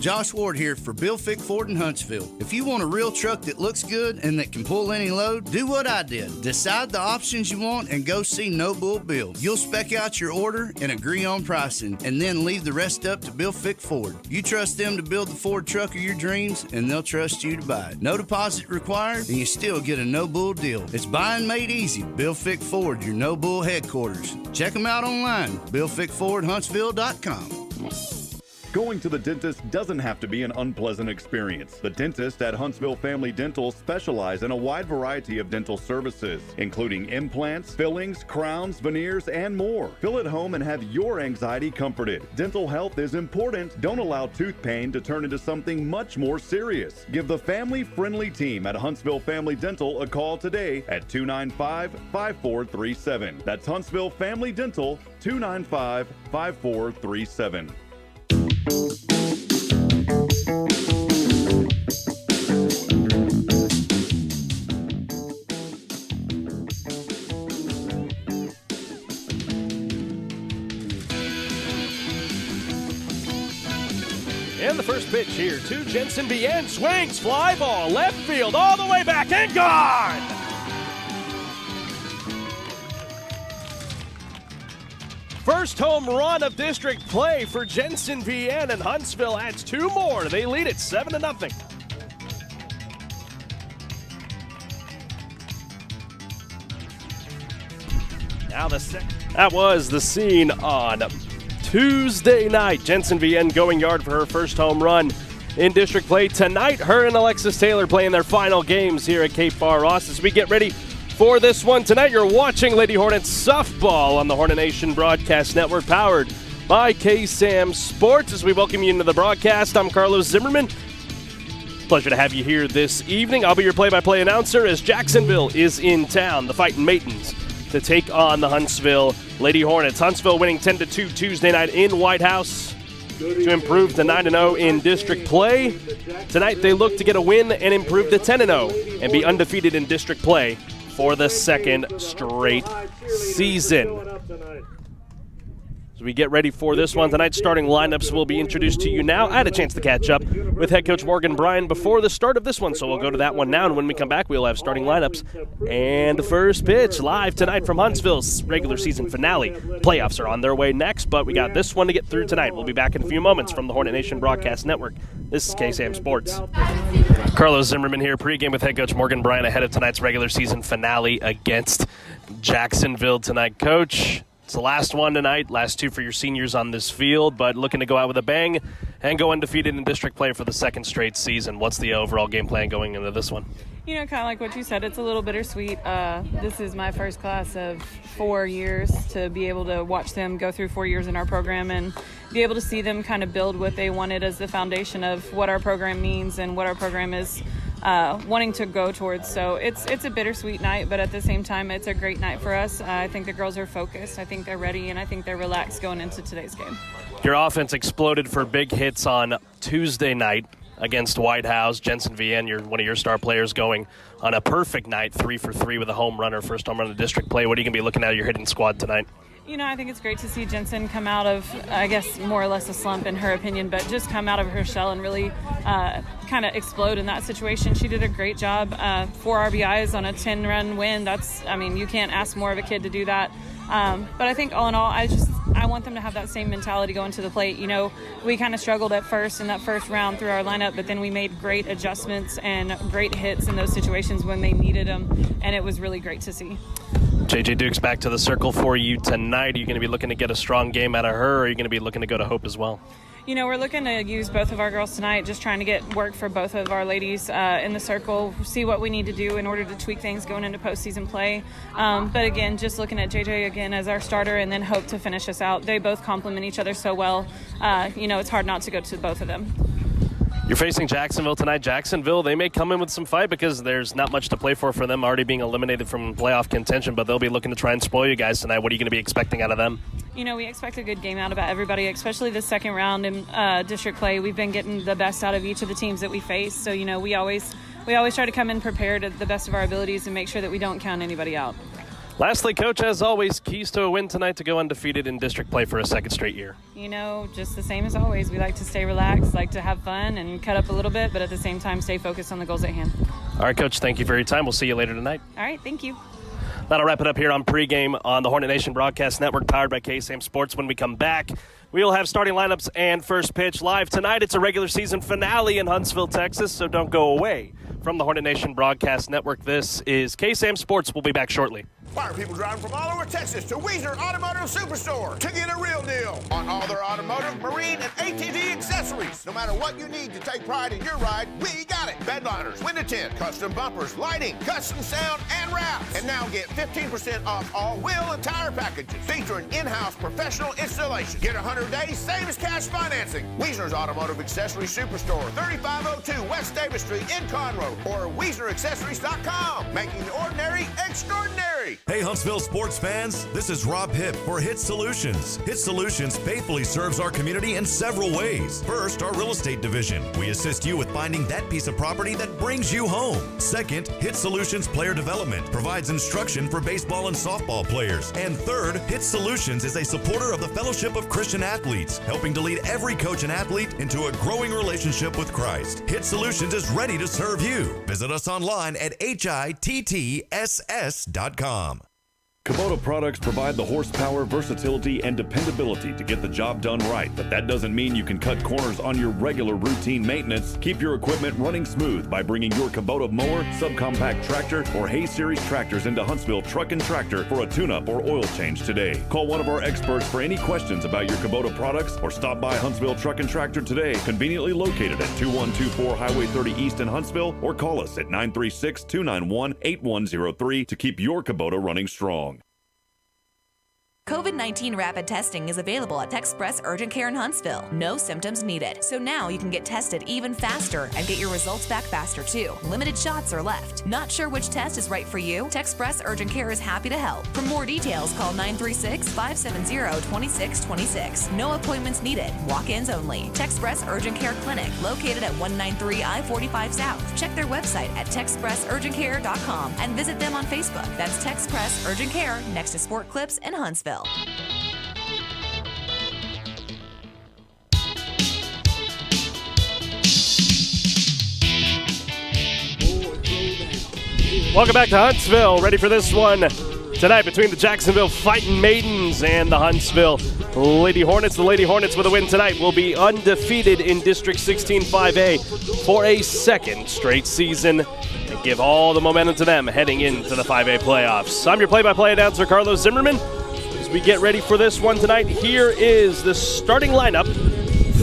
Josh Ward here for Bill Fick Ford in Huntsville. If you want a real truck that looks good and that can pull any load, do what I did. Decide the options you want and go see No Bull Bill. You'll spec out your order and agree on pricing, and then leave the rest up to Bill Fick Ford. You trust them to build the Ford truck of your dreams, and they'll trust you to buy it. No deposit required, and you still get a No Bull deal. It's buying made easy. Bill Fick Ford, your No Bull headquarters. Check them out online, BillFickFordHuntsville.com. Going to the dentist doesn't have to be an unpleasant experience. The dentists at Huntsville Family Dental specialize in a wide variety of dental services, including implants, fillings, crowns, veneers, and more. Feel at home and have your anxiety comforted. Dental health is important. Don't allow tooth pain to turn into something much more serious. Give the family-friendly team at Huntsville Family Dental a call today at 295-5437. That's Huntsville Family Dental, 295-5437. And the first pitch here to Jensen Bien. Swings, fly ball, left field, all the way back and gone! First home run of district play for Jensen Bien, and Huntsville adds two more. They lead it 7-0. Now that was the scene on Tuesday night. Jensen Bien going yard for her first home run in district play tonight. Her and Alexis Taylor playing their final games here at Cape Bar Ross as we get ready for this one tonight. You're watching Lady Hornets softball on the Hornet Nation Broadcast Network, powered by KSAM Sports. As we welcome you into the broadcast, I'm Carlos Zimmermann. Pleasure to have you here this evening. I'll be your play-by-play announcer as Jacksonville is in town. The Fighting Maidens to take on the Huntsville Lady Hornets. Huntsville winning 10-2 Tuesday night in White House to improve to 9-0 in district play. Tonight they look to get a win and improve to 10-0 and be undefeated in district play for the second straight season. As we get ready for this one tonight, starting lineups will be introduced to you now. I had a chance to catch up with head coach Morgan Bryan before the start of this one, so we'll go to that one now, and when we come back, we'll have starting lineups. And the first pitch live tonight from Huntsville's regular season finale. Playoffs are on their way next, but we got this one to get through tonight. We'll be back in a few moments from the Hornet Nation Broadcast Network. This is KSAM Sports. Carlos Zimmermann here, pregame with head coach Morgan Bryan ahead of tonight's regular season finale against Jacksonville tonight. Coach, it's the last one tonight, last two for your seniors on this field, but looking to go out with a bang and go undefeated in district play for the second straight season. What's the overall game plan going into this one? You know, kind of like what you said, it's a little bittersweet. This is my first class of 4 years, to be able to watch them go through 4 years in our program and be able to see them kind of build what they wanted as the foundation of what our program means and what our program is wanting to go towards. So it's a bittersweet night, but at the same time, it's a great night for us. I think the girls are focused. I think they're ready, and I think they're relaxed going into today's game. Your offense exploded for big hits on Tuesday night against White House. Jensen Bien, one of your star players, going on a perfect night, 3 for 3 with a home run, her first home run in district play. What are you going to be looking at your hitting squad tonight? You know, I think it's great to see Jensen come out of, I guess, more or less a slump in her opinion, but just come out of her shell and really kind of explode in that situation. She did a great job. 4 RBIs on a 10-run win. You can't ask more of a kid to do that. But I think all in all, I want them to have that same mentality going to the plate. You know, we kind of struggled at first in that first round through our lineup, but then we made great adjustments and great hits in those situations when they needed them, and it was really great to see. JJ Dukes back to the circle for you tonight. Are you going to be looking to get a strong game out of her, or are you going to be looking to go to Hope as well? You know, we're looking to use both of our girls tonight, just trying to get work for both of our ladies in the circle, see what we need to do in order to tweak things going into postseason play. But again, just looking at JJ again as our starter and then Hope to finish us out. They both complement each other so well. It's hard not to go to both of them. You're facing Jacksonville tonight. Jacksonville, they may come in with some fight because there's not much to play for them already being eliminated from playoff contention, but they'll be looking to try and spoil you guys tonight. What are you going to be expecting out of them? You know, we expect a good game out of everybody, especially the second round in district play. We've been getting the best out of each of the teams that we face. So, you know, we always try to come in prepared at the best of our abilities and make sure that we don't count anybody out. Lastly, Coach, as always, keys to a win tonight to go undefeated in district play for a second straight year. You know, just the same as always. We like to stay relaxed, like to have fun and cut up a little bit, but at the same time stay focused on the goals at hand. All right, Coach, thank you for your time. We'll see you later tonight. All right, thank you. That'll wrap it up here on pregame on the Hornet Nation Broadcast Network, powered by KSAM Sports. When we come back, we'll have starting lineups and first pitch live. Tonight, it's a regular season finale in Huntsville, Texas, so don't go away from the Hornet Nation Broadcast Network. This is KSAM Sports. We'll be back shortly. Why are people driving from all over Texas to Wiesner Automotive Superstore to get a real deal on all their automotive, marine, and ATV accessories? No matter what you need to take pride in your ride, we got it. Bedliners, window tint, custom bumpers, lighting, custom sound, and wraps. And now get 15% off all wheel and tire packages featuring in-house professional installation. Get 100 days, same as cash financing. Wiesner's Automotive Accessories Superstore, 3502 West Davis Street in Conroe, or WiesnerAccessories.com, making the ordinary extraordinary. Hey Huntsville sports fans, this is Rob Hipp for HITTSS Solutions. HITTSS Solutions faithfully serves our community in several ways. First, our real estate division. We assist you with finding that piece of property that brings you home. Second, HITTSS Solutions Player Development provides instruction for baseball and softball players. And third, HITTSS Solutions is a supporter of the Fellowship of Christian Athletes, helping to lead every coach and athlete into a growing relationship with Christ. HITTSS Solutions is ready to serve you. Visit us online at HITTSS.com. Kubota products provide the horsepower, versatility, and dependability to get the job done right, but that doesn't mean you can cut corners on your regular routine maintenance. Keep your equipment running smooth by bringing your Kubota mower, subcompact tractor, or Hay Series tractors into Huntsville Truck and Tractor for a tune-up or oil change today. Call one of our experts for any questions about your Kubota products, or stop by Huntsville Truck and Tractor today, conveniently located at 2124 Highway 30 East in Huntsville, or call us at 936-291-8103 to keep your Kubota running strong. COVID-19 rapid testing is available at Texpress Urgent Care in Huntsville. No symptoms needed. So now you can get tested even faster and get your results back faster too. Limited shots are left. Not sure which test is right for you? Texpress Urgent Care is happy to help. For more details, call 936-570-2626. No appointments needed. Walk-ins only. Texpress Urgent Care Clinic, located at 193 I-45 South. Check their website at TexpressUrgentCare.com and visit them on Facebook. That's Texpress Urgent Care, next to Sport Clips in Huntsville. Welcome back to Huntsville. Ready for this one tonight between the Jacksonville Fighting Maidens and the Huntsville Lady Hornets. The Lady Hornets with a win tonight will be undefeated in District 16 5A for a second straight season and give all the momentum to them heading into the 5A playoffs. I'm your play-by-play announcer, Carlos Zimmermann. As we get ready for this one tonight, here is the starting lineup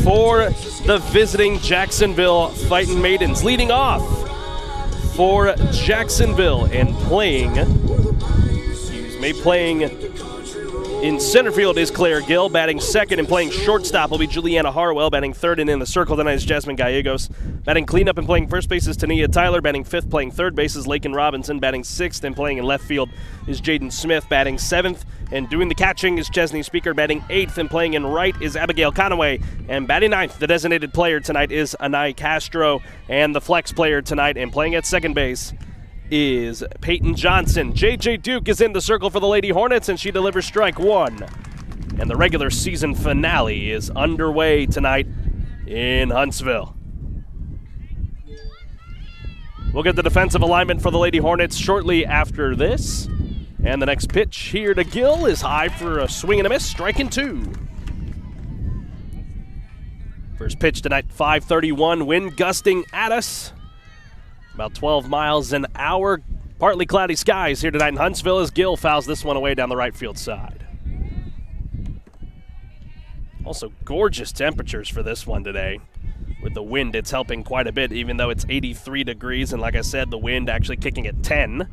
for the visiting Jacksonville Fighting Maidens. Leading off for Jacksonville and playing in center field is Claire Gill. Batting second and playing shortstop will be Juliana Harwell. Batting third and in the circle tonight is Jasmine Gallegos. Batting cleanup and playing first base is Tania Tyler. Batting fifth, playing third base is Lakin Robinson. Batting sixth and playing in left field is Jaden Smith. Batting seventh and doing the catching is Chesney Speaker. Batting eighth and playing in right is Abigail Conaway. And batting ninth, the designated player tonight is Anai Castro. And the flex player tonight and playing at second base is Peyton Johnson. JJ Duke is in the circle for the Lady Hornets, and she delivers strike one. And the regular season finale is underway tonight in Huntsville. We'll get the defensive alignment for the Lady Hornets shortly after this. And the next pitch here to Gill is high for a swing and a miss, striking two. First pitch tonight, 5:31, wind gusting at us. About 12 miles an hour. Partly cloudy skies here tonight in Huntsville as Gill fouls this one away down the right field side. Also gorgeous temperatures for this one today. With the wind, it's helping quite a bit, even though it's 83 degrees. And like I said, the wind actually kicking at 10.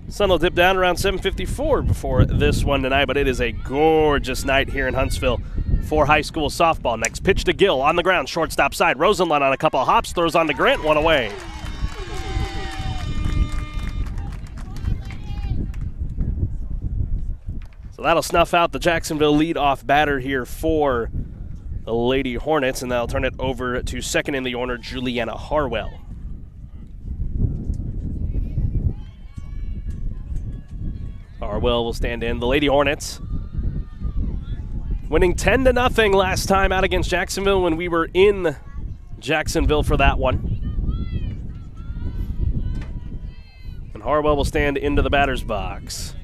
Sun will dip down around 7:54 before this one tonight, but it is a gorgeous night here in Huntsville for high school softball. Next pitch to Gill on the ground, shortstop side. Rosenlund on a couple of hops, throws on to Grant, one away. So that'll snuff out the Jacksonville leadoff batter here for the Lady Hornets, and they'll turn it over to second in the order, Juliana Harwell. Harwell will stand in. The Lady Hornets winning 10-0 last time out against Jacksonville when we were in Jacksonville for that one. And Harwell will stand into the batter's box.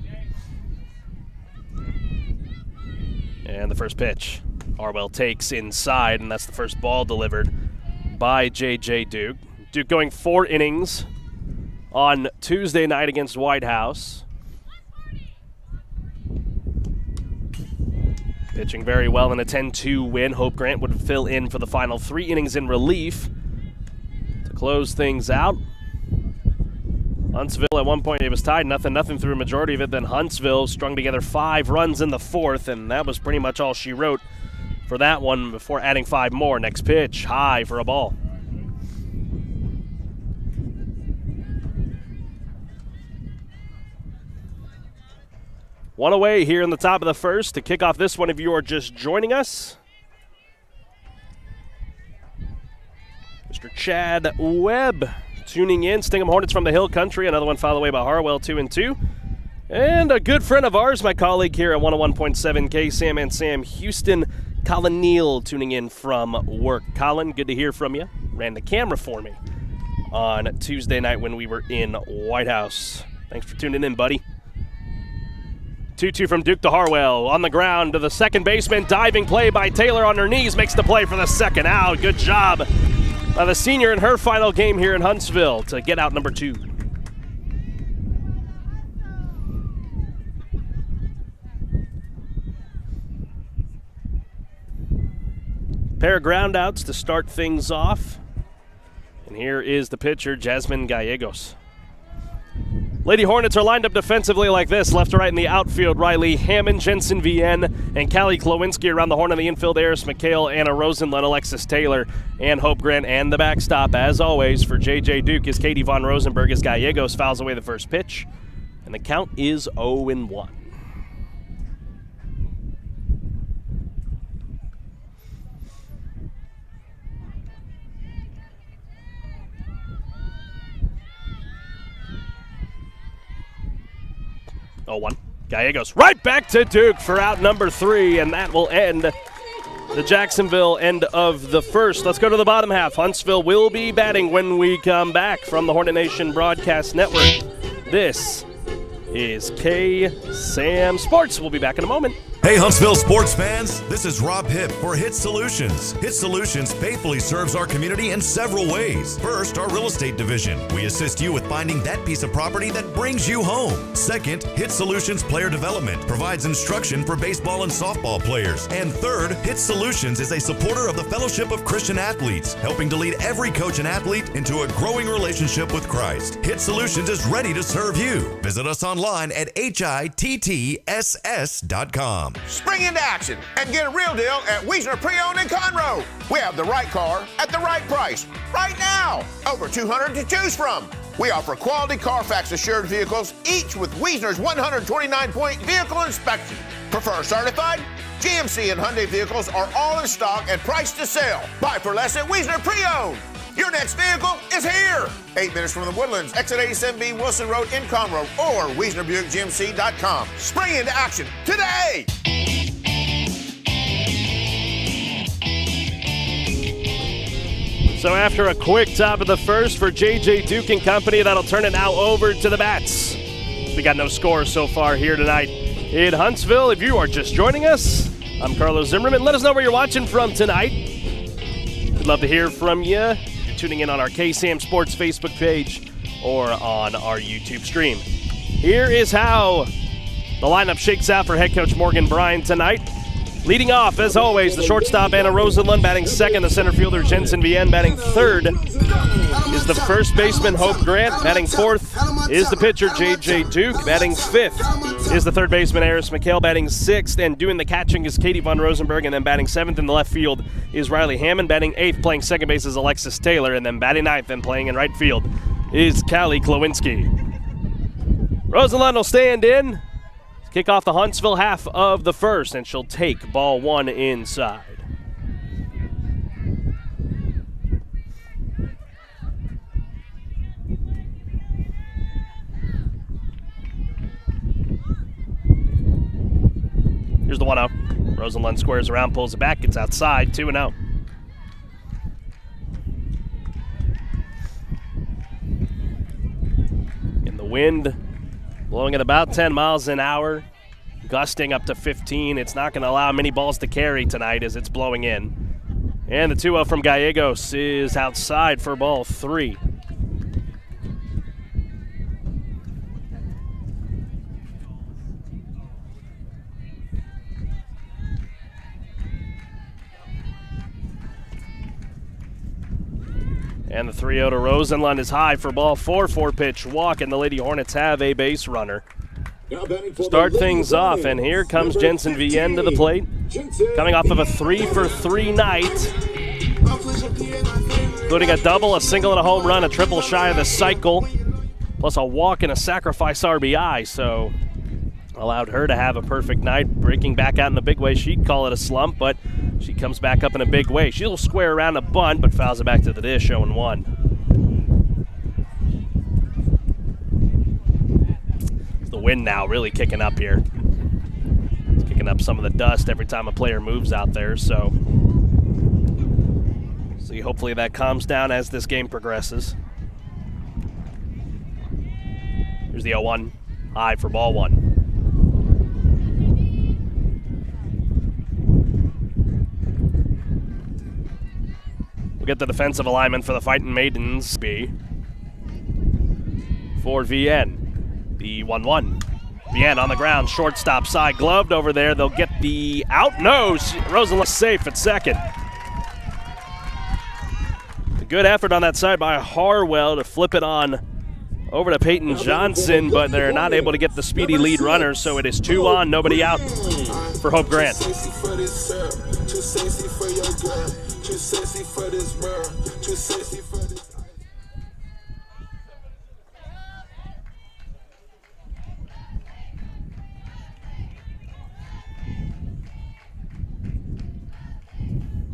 And the first pitch, Harwell takes inside, and that's the first ball delivered by J.J. Duke. Duke going 4 innings on Tuesday night against White House. Pitching very well in a 10-2 win. Hope Grant would fill in for the final 3 innings in relief to close things out. Huntsville at one point, it was tied 0-0 through a majority of it. Then Huntsville strung together 5 runs in the 4th, and that was pretty much all she wrote for that one before adding 5 more. Next pitch, high for a ball. One away here in the top of the first to kick off this one if you are just joining us. Mr. Chad Webb tuning in. Stingham Hornets from the Hill Country. Another one fouled away by Harwell, 2-2. And a good friend of ours, my colleague here at 101.7 KSAM and Sam Houston, Colin Neal, tuning in from work. Colin, good to hear from you. Ran the camera for me on Tuesday night when we were in White House. Thanks for tuning in, buddy. 2-2 from Duke to Harwell. On the ground to the second baseman. Diving play by Taylor on her knees. Makes the play for the second out. Good job by the senior in her final game here in Huntsville to get out number 2. Pair of groundouts to start things off. And here is the pitcher, Jasmine Gallegos. Lady Hornets are lined up defensively like this. Left to right in the outfield, Riley Hammond, Jensen Vienne, and Callie Klowinski around the horn in the infield. Eris McHale, Anna Rosenlund, Alexis Taylor, and Hope Grant. And the backstop, as always, for J.J. Duke is Katie Von Rosenberg as Gallegos fouls away the first pitch. And the count is 0-1. Gallegos right back to Duke for out number 3, and that will end the Jacksonville end of the first. Let's go to the bottom half. Huntsville will be batting when we come back from the Hornet Nation Broadcast Network. This is KSAM Sports. We'll be back in a moment. Hey Huntsville sports fans, this is Rob Hipp for HITTSS Solutions. HITTSS Solutions faithfully serves our community in several ways. First, our real estate division. We assist you with finding that piece of property that brings you home. Second, HITTSS Solutions Player Development provides instruction for baseball and softball players. And third, HITTSS Solutions is a supporter of the Fellowship of Christian Athletes, helping to lead every coach and athlete into a growing relationship with Christ. HITTSS Solutions is ready to serve you. Visit us online at HITTSS.com. Spring into action and get a real deal at Wiesner Pre-Owned in Conroe. We have the right car at the right price right now. Over 200 to choose from. We offer quality Carfax assured vehicles, each with Wiesner's 129-point vehicle inspection. Prefer certified? GMC and Hyundai vehicles are all in stock and priced to sell. Buy for less at Wiesner Pre-Owned. Your next vehicle is here. 8 minutes from the Woodlands, exit 87B Wilson Road in Conroe, or WiesnerBuickGMC.com. Spring into action today. So after a quick top of the first for J.J. Duke and company, that'll turn it now over to the bats. We got no scores so far here tonight in Huntsville. If you are just joining us, I'm Carlos Zimmermann. Let us know where you're watching from tonight. We'd love to hear from you. You're tuning in on our KSAM Sports Facebook page or on our YouTube stream. Here is how the lineup shakes out for head coach Morgan Bryan tonight. Leading off, as always, the shortstop Anna Rosenlund batting second. The center fielder Jensen Vienne batting third. Is the first baseman Hope Grant. Batting fourth is the pitcher J.J. Duke. Batting fifth is the third baseman Eris McHale. Batting sixth and doing the catching is Katie Von Rosenberg. And then batting seventh in the left field is Riley Hammond. Batting eighth, playing second base is Alexis Taylor. And then batting ninth and playing in right field is Callie Klowinski. Rosenlund will stand in. Kick off the Huntsville half of the first, and she'll take ball one inside. Here's the 1-0. Rosenlund squares around, pulls it back, gets outside, 2-0. In the wind, blowing at about 10 miles an hour, gusting up to 15. It's not going to allow many balls to carry tonight as it's blowing in. And the 2-0 from Gallegos is outside for ball 3. And the 3-0 to Rosenlund is high for ball 4. 4-pitch walk, and the Lady Hornets have a base runner. Start things off, and here comes Jensen Vienne to the plate. Coming off of a 3-for-3 night, including a double, a single, and a home run, a triple shy of the cycle, plus a walk and a sacrifice RBI, so allowed her to have a perfect night, breaking back out in a big way. She'd call it a slump, but she comes back up in a big way. She'll square around a bunt, but fouls it back to the dish, 0-1. The wind now really kicking up here. It's kicking up some of the dust every time a player moves out there, so see, hopefully that calms down as this game progresses. Here's the 0-1, high for ball 1. We'll get the defensive alignment for the Fighting Maidens. B for Vienne. The 1-1. Vienne on the ground, shortstop side, gloved over there. They'll get the out. No, Rosenlund safe at second. A good effort on that side by Harwell to flip it on over to Peyton Johnson, but they're not able to get the speedy lead runner, so it is 2 on, nobody out for Hope Grant.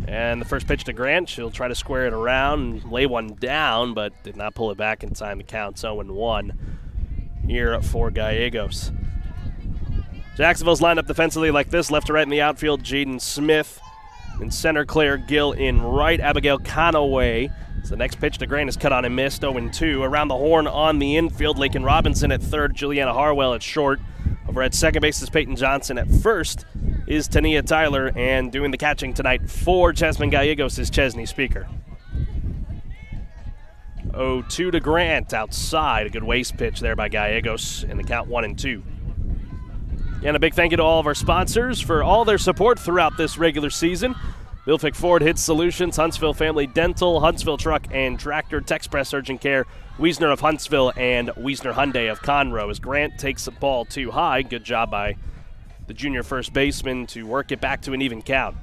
And the first pitch to Grant, she'll try to square it around and lay one down, but did not pull it back in time. The count's 0-1 here for Gallegos. Jacksonville's lined up defensively like this, left to right in the outfield, Jaden Smith. In center, Claire Gill. In right, Abigail Conaway. So the next pitch to Grant is cut on and missed, 0-2. Around the horn on the infield, Lakin Robinson at third, Juliana Harwell at short. Over at second base is Peyton Johnson. At first is Tania Tyler, and doing the catching tonight for Jasmine Gallegos is Chesney Speaker. 0-2 to Grant outside. A good waste pitch there by Gallegos, and the count 1-2. And a big thank you to all of our sponsors for all their support throughout this regular season. Bill Fick Ford, HITTSS Solutions, Huntsville Family Dental, Huntsville Truck and Tractor, Texpress Urgent Care, Wiesner of Huntsville, and Wiesner Hyundai of Conroe. As Grant takes the ball too high, good job by the junior first baseman to work it back to an even count.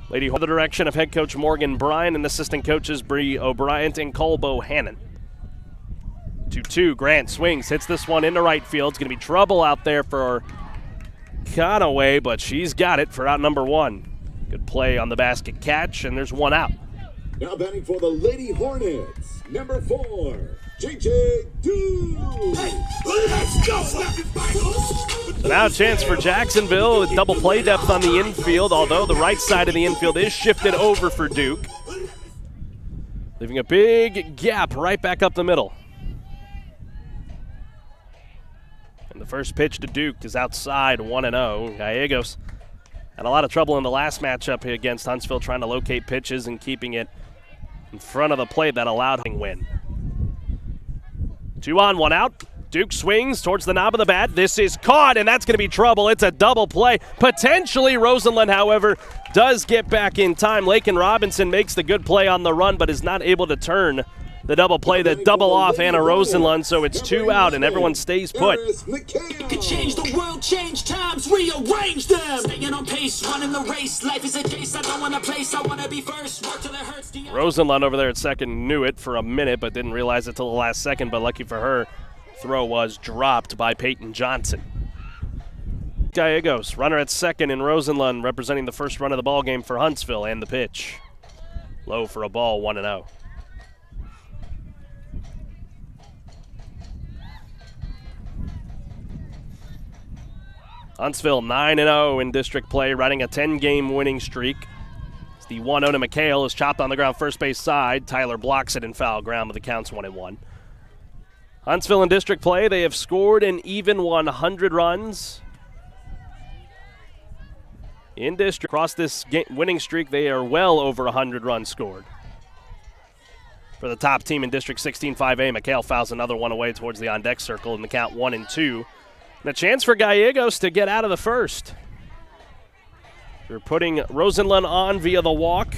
Lady under the direction of head coach Morgan Bryan and assistant coaches Bree O'Brien and Cole Bohannon. 2-2, Grant swings, hits this one into right field. It's going to be trouble out there for Conaway, but she's got it for out number 1. Good play on the basket catch, and there's one out. Now batting for the Lady Hornets, number 4, JJ Duke. Hey, let's go! So now a chance for Jacksonville with double play depth on the infield, although the right side of the infield is shifted over for Duke, leaving a big gap right back up the middle. And the first pitch to Duke is outside, 1-0. Gallegos had a lot of trouble in the last matchup against Huntsville, trying to locate pitches and keeping it in front of the plate that allowed him win. 2 on, 1 out. Duke swings towards the knob of the bat. This is caught, and that's going to be trouble. It's a double play. Potentially Rosenlund, however, does get back in time. Lakin Robinson makes the good play on the run, but is not able to turn the double play, the double off Anna Rosenlund, so it's 2 out, and everyone stays put. You can change the world, change times, rearrange them. Staying on pace, running the race. Life is a chase. I don't want to place. I want to be first. Work till it hurts. Rosenlund over there at second knew it for a minute, but didn't realize it till the last second. But lucky for her, throw was dropped by Peyton Johnson. Gallegos, runner at second, and Rosenlund representing the first run of the ball game for Huntsville, and the pitch. Low for a ball, 1-0. Huntsville 9-0 in district play, riding a 10-game winning streak. It's the 1-0 to McHale is chopped on the ground first base side. Tyler blocks it in foul ground, but the count's 1-1. Huntsville in district play, they have scored an even 100 runs. In district, across this winning streak, they are well over 100 runs scored. For the top team in District 16-5A, McHale fouls another one away towards the on-deck circle in the count 1-2. And a chance for Gallegos to get out of the first. They're putting Rosenlund on via the walk.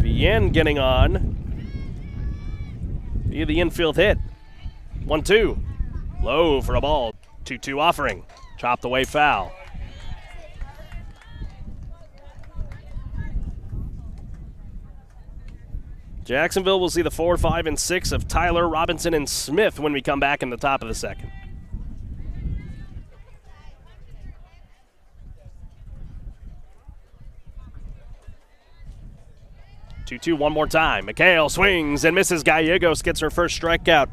Vienne getting on via the infield hit. 1-2. Low for a ball. 2-2 offering. Chopped away foul. Jacksonville will see the 4, 5, and 6 of Tyler, Robinson, and Smith when we come back in the top of the second. Two, one more time. McHale swings and misses. Gallegos gets her first strikeout.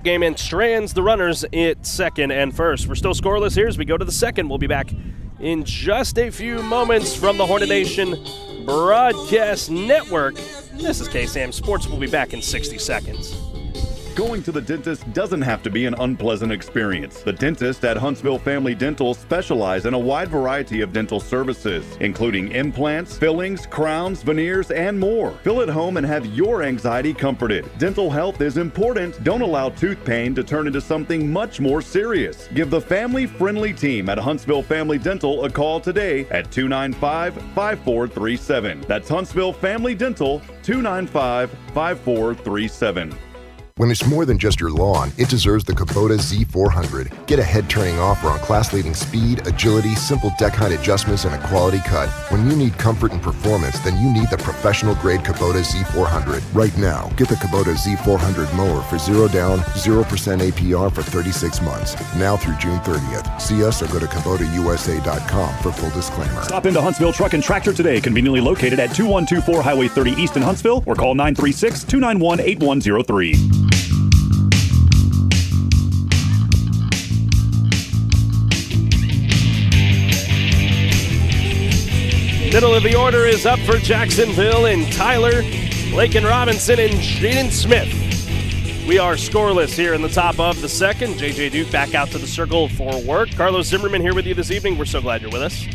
Game and strands the runners at second and first. We're still scoreless here as we go to the second. We'll be back in just a few moments from the Hornet Nation Broadcast Network. This is KSAM Sports. We'll be back in 60 seconds. Going to the dentist doesn't have to be an unpleasant experience. The dentists at Huntsville Family Dental specialize in a wide variety of dental services, including implants, fillings, crowns, veneers, and more. Feel at home and have your anxiety comforted. Dental health is important. Don't allow tooth pain to turn into something much more serious. Give the family-friendly team at Huntsville Family Dental a call today at 295-5437. That's Huntsville Family Dental, 295-5437. When it's more than just your lawn, it deserves the Kubota Z400. Get a head-turning offer on class-leading speed, agility, simple deck height adjustments, and a quality cut. When you need comfort and performance, then you need the professional-grade Kubota Z400. Right now, get the Kubota Z400 mower for 0 down, 0% APR for 36 months. Now through June 30th. See us or go to KubotaUSA.com for full disclaimer. Stop into Huntsville Truck and Tractor today, conveniently located at 2124 Highway 30 East in Huntsville, or call 936-291-8103. Middle of the order is up for Jacksonville and Tyler, Lakin Robinson, and Jaden Smith. We are scoreless here in the top of the second. JJ Duke back out to the circle for work. Carlos Zimmermann here with you this evening. We're so glad you're with us.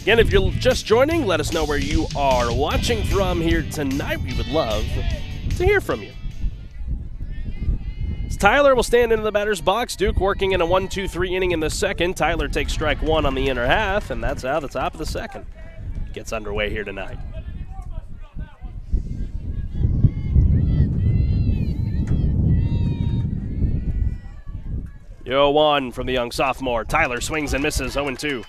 Again, if you're just joining, let us know where you are watching from here tonight. We would love to hear from you. Tyler will stand into the batter's box. Duke working in a 1-2-3 inning in the second. Tyler takes strike one on the inner half, and that's how the top of the second gets underway here tonight. Yo, 1 from the young sophomore. Tyler swings and misses, 0-2.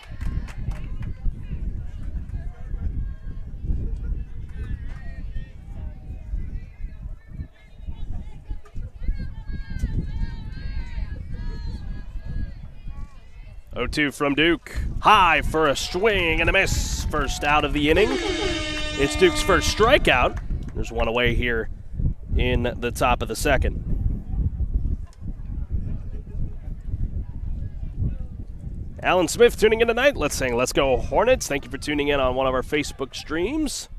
Oh-2 from Duke. High for a swing and a miss. First out of the inning. It's Duke's first strikeout. There's one away here in the top of the second. Alan Smith tuning in tonight. Let's go Hornets. Thank you for tuning in on one of our Facebook streams.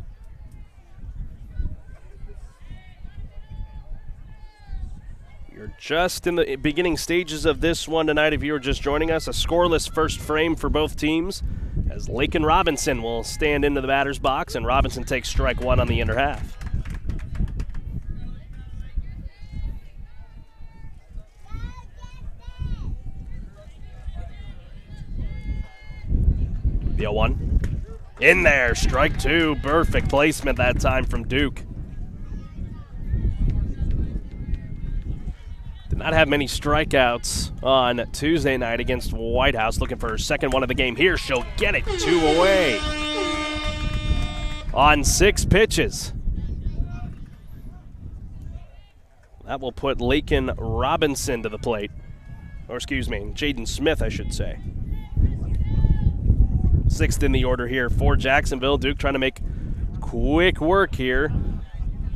You're just in the beginning stages of this one tonight. If you were just joining us, a scoreless first frame for both teams as Lakin Robinson will stand into the batter's box, and Robinson takes strike one on the inner half. The 0-1. In there, strike two. Perfect placement that time from Duke. Did not have many strikeouts on Tuesday night against White House. Looking for her second one of the game here. She'll get it. 2 away on 6 pitches. That will put Lakin Robinson to the plate. Or excuse me, Jaden Smith, I should say. 6th in the order here for Jacksonville. Duke trying to make quick work here.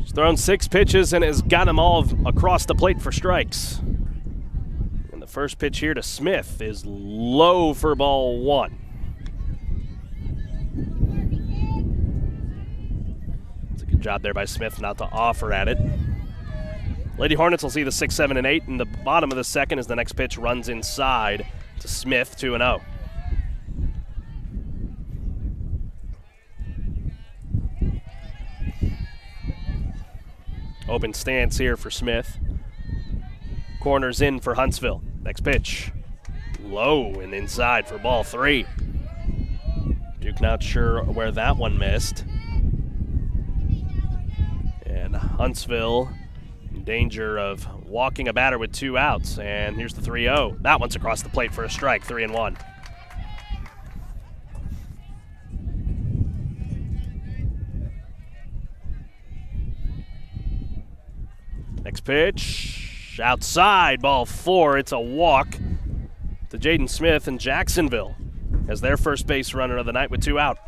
He's thrown 6 pitches and has got them all across the plate for strikes. And the first pitch here to Smith is low for ball 1. It's a good job there by Smith not to offer at it. Lady Hornets will see the 6, 7, and 8 in the bottom of the second as the next pitch runs inside to Smith, 2-0. Open stance here for Smith. Corners in for Huntsville. Next pitch. Low and inside for ball 3. Duke not sure where that one missed. And Huntsville in danger of walking a batter with 2 outs. And here's the 3-0. That one's across the plate for a strike, 3-1. Next pitch, outside, ball 4. It's a walk to Jaden Smith, and Jacksonville as their first base runner of the night with 2 out.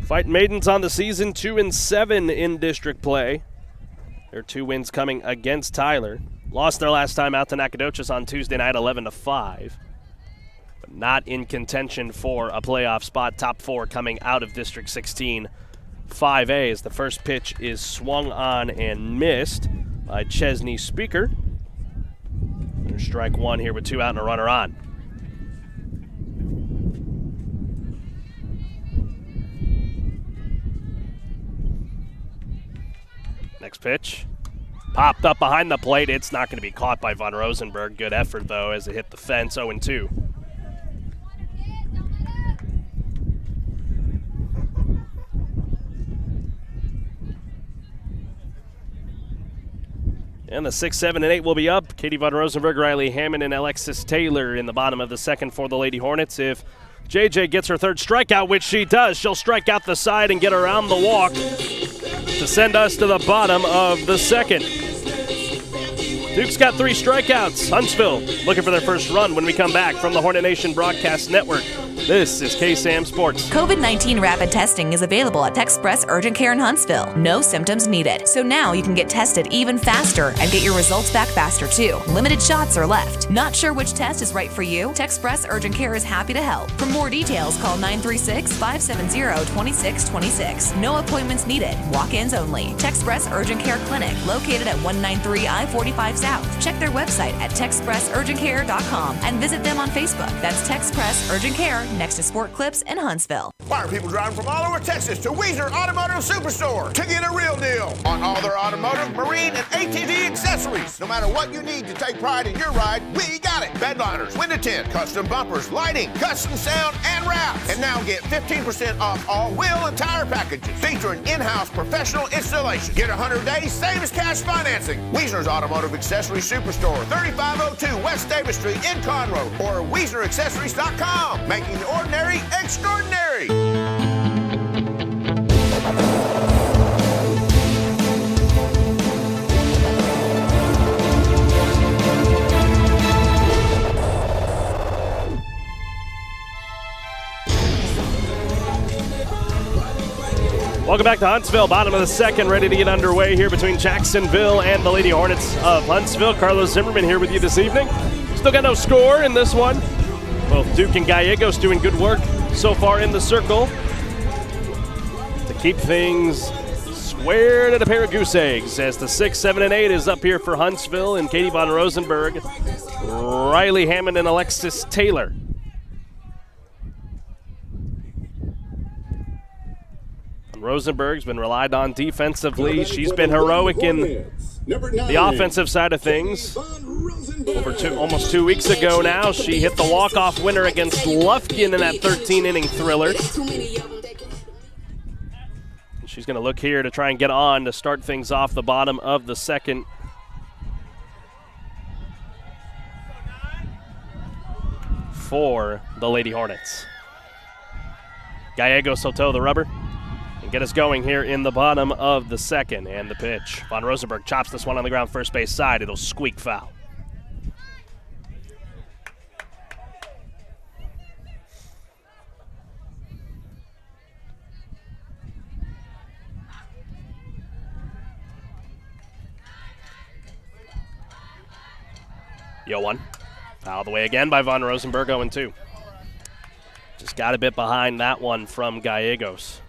Fighting Maidens on the season, 2-7 in district play. Their 2 wins coming against Tyler. Lost their last time out to Nacogdoches on Tuesday night, 11-5. But not in contention for a playoff spot. Top 4 coming out of District 16. 5A as the first pitch is swung on and missed by Chesney Speaker. There's strike 1 here with 2 out and a runner on. Next pitch. Popped up behind the plate. It's not going to be caught by Von Rosenberg. Good effort, though, as it hit the fence, 0-2. And the 6, 7, and 8 will be up. Katie Von Rosenberg, Riley Hammond, and Alexis Taylor in the bottom of the second for the Lady Hornets. If JJ gets her 3rd strikeout, which she does, she'll strike out the side and get around the walk to send us to the bottom of the second. Duke's got 3 strikeouts. Huntsville looking for their first run when we come back from the Hornet Nation Broadcast Network. This is KSAM Sports. COVID-19 rapid testing is available at Texpress Urgent Care in Huntsville. No symptoms needed. So now you can get tested even faster and get your results back faster too. Limited shots are left. Not sure which test is right for you? Texpress Urgent Care is happy to help. For more details, call 936-570-2626. No appointments needed. Walk-ins only. Texpress Urgent Care Clinic, located at 193 I-45 South. Check their website at texpressurgentcare.com and visit them on Facebook. That's Texpress Urgent Care, next to Sport Clips in Huntsville. Why are people driving from all over Texas to Wiesner Automotive Superstore to get a real deal on all their automotive, marine, and ATV accessories? No matter what you need to take pride in your ride, we got it. Bedliners, window tint, custom bumpers, lighting, custom sound, and wraps. And now get 15% off all wheel and tire packages featuring in-house professional installation. Get 100 days, same as cash financing. Wiesner's Automotive Accessory Superstore, 3502 West Davis Street in Conroe, or WiesnerAccessories.com, making the ordinary extraordinary. Welcome back to Huntsville, bottom of the second, ready to get underway here between Jacksonville and the Lady Hornets of Huntsville. Carlos Zimmermann here with you this evening. Still got no score in this one. Both Duke and Gallegos doing good work so far in the circle to keep things squared at a pair of goose eggs as the 6, 7, and 8 is up here for Huntsville and Katie Von Rosenberg, Riley Hammond, and Alexis Taylor. Rosenberg's been relied on defensively. She's been heroic in the offensive side of things. Almost 2 weeks ago now, she hit the walk-off winner against Lufkin in that 13-inning thriller. She's going to look here to try and get on to start things off the bottom of the second. For the Lady Hornets. Gallegos will toe the rubber and get us going here in the bottom of the second. And the pitch. Von Rosenberg chops this one on the ground first base side. It'll squeak foul. Yo 1. Fouled away again by Von Rosenberg, 0-2. Just got a bit behind that one from Gallegos.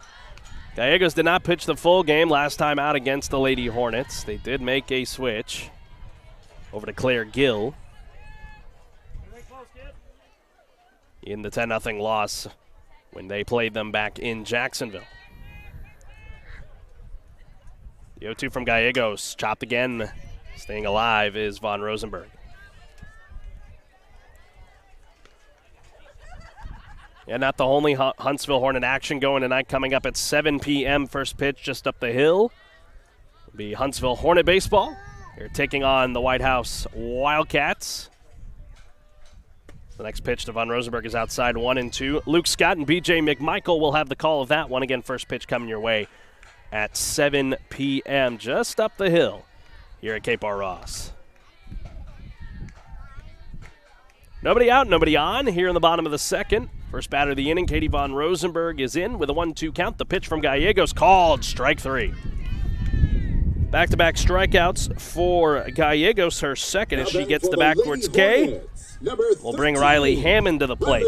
Gallegos did not pitch the full game last time out against the Lady Hornets. They did make a switch over to Claire Gill in the 10-0 loss when they played them back in Jacksonville. The 0-2 from Gallegos, chopped again. Staying alive is Von Rosenberg. And not the only Huntsville Hornet action going tonight. Coming up at 7 p.m. First pitch just up the hill will be Huntsville Hornet baseball. They're taking on the White House Wildcats. The next pitch to Von Rosenberg is outside, 1-2. Luke Scott and B.J. McMichael will have the call of that one. Again, first pitch coming your way at 7 p.m. just up the hill here at Cape R. Ross. Nobody out, nobody on here in the bottom of the second. First batter of the inning, Katie Von Rosenberg is in with a 1-2 count. The pitch from Gallegos called strike 3. Back-to-back strikeouts for Gallegos, her second as she gets the backwards K. We'll bring Riley Hammond to the plate.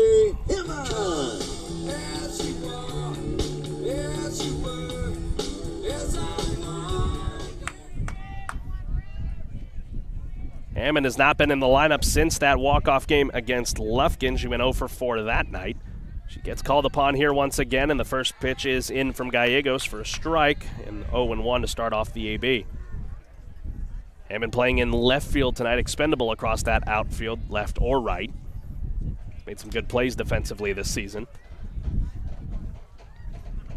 Hammond has not been in the lineup since that walk-off game against Lufkin. She went 0 for 4 that night. She gets called upon here once again, and the first pitch is in from Gallegos for a strike, and 0-1 to start off the AB. Hammond playing in left field tonight, expendable across that outfield, left or right. Made some good plays defensively this season.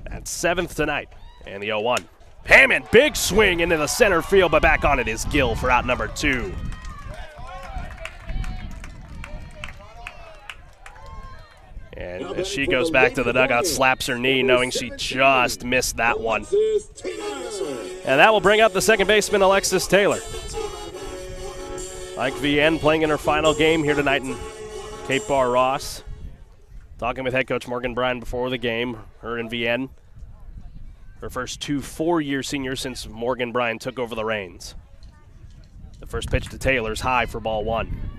That's 7th tonight, and the 0-1. Hammond, big swing into the center field, but back on it is Gill for out number 2. And as she goes back to the dugout, slaps her knee, knowing she just missed that one. And that will bring up the second baseman, Alexis Taylor. Mike Vienne playing in her final game here tonight in Cape Bar Ross. Talking with head coach Morgan Bryan before the game, her and Vienne. Her first 2 4-year seniors since Morgan Bryan took over the reins. The first pitch to Taylor's high for ball 1.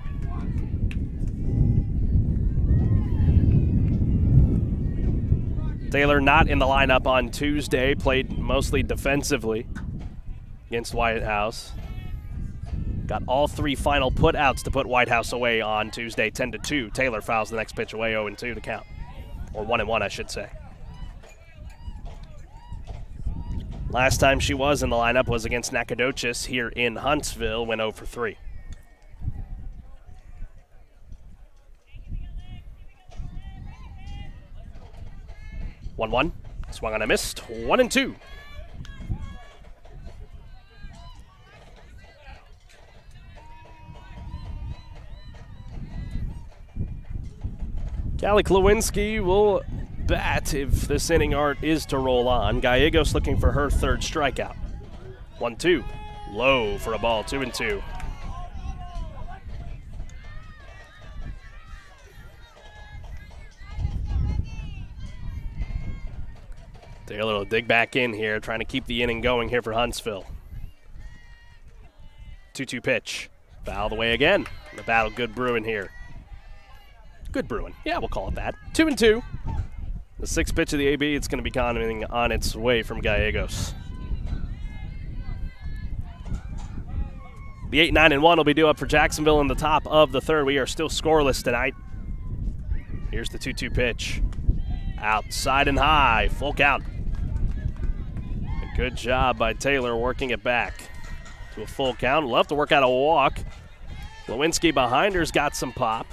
Taylor not in the lineup on Tuesday, played mostly defensively against White House. Got all 3 final putouts to put White House away on Tuesday, 10-2. Taylor fouls the next pitch away, 0-2 to count. Or 1-1, I should say. Last time she was in the lineup was against Nacogdoches here in Huntsville, went 0 for 3. One. Swung on a missed. 1-2. Callie Klawinski will bat if this inning art is to roll on. Gallegos looking for her 3rd strikeout. 1-2. Low for a ball, 2-2. Taylor will dig back in here, trying to keep the inning going here for Huntsville. 2-2 pitch. Fouled away again. The battle good brewing here. Good brewing. Yeah, we'll call it that. 2-2. The 6th pitch of the AB, it's going to be coming on its way from Gallegos. The 8-9-1 will be due up for Jacksonville in the top of the 3rd. We are still scoreless tonight. Here's the 2-2 pitch. Outside and high. Full count. A good job by Taylor working it back to a full count. Love to work out a walk. Lewinsky behind her's got some pop.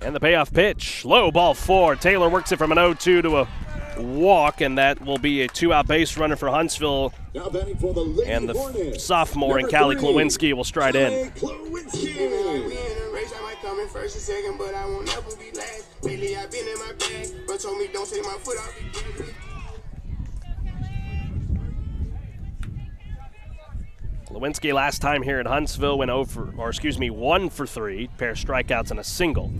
And the payoff pitch. Low ball 4. Taylor works it from an 0-2 to a walk, and that will be a 2-out base runner for Huntsville. And the sophomore and Callie Klawinski will stride in. First and second, but I won't never be last. Lately I've been in my bag, but told me don't take my foot off. Lewinsky last time here at Huntsville went 1 for 3, pair of strikeouts and a single.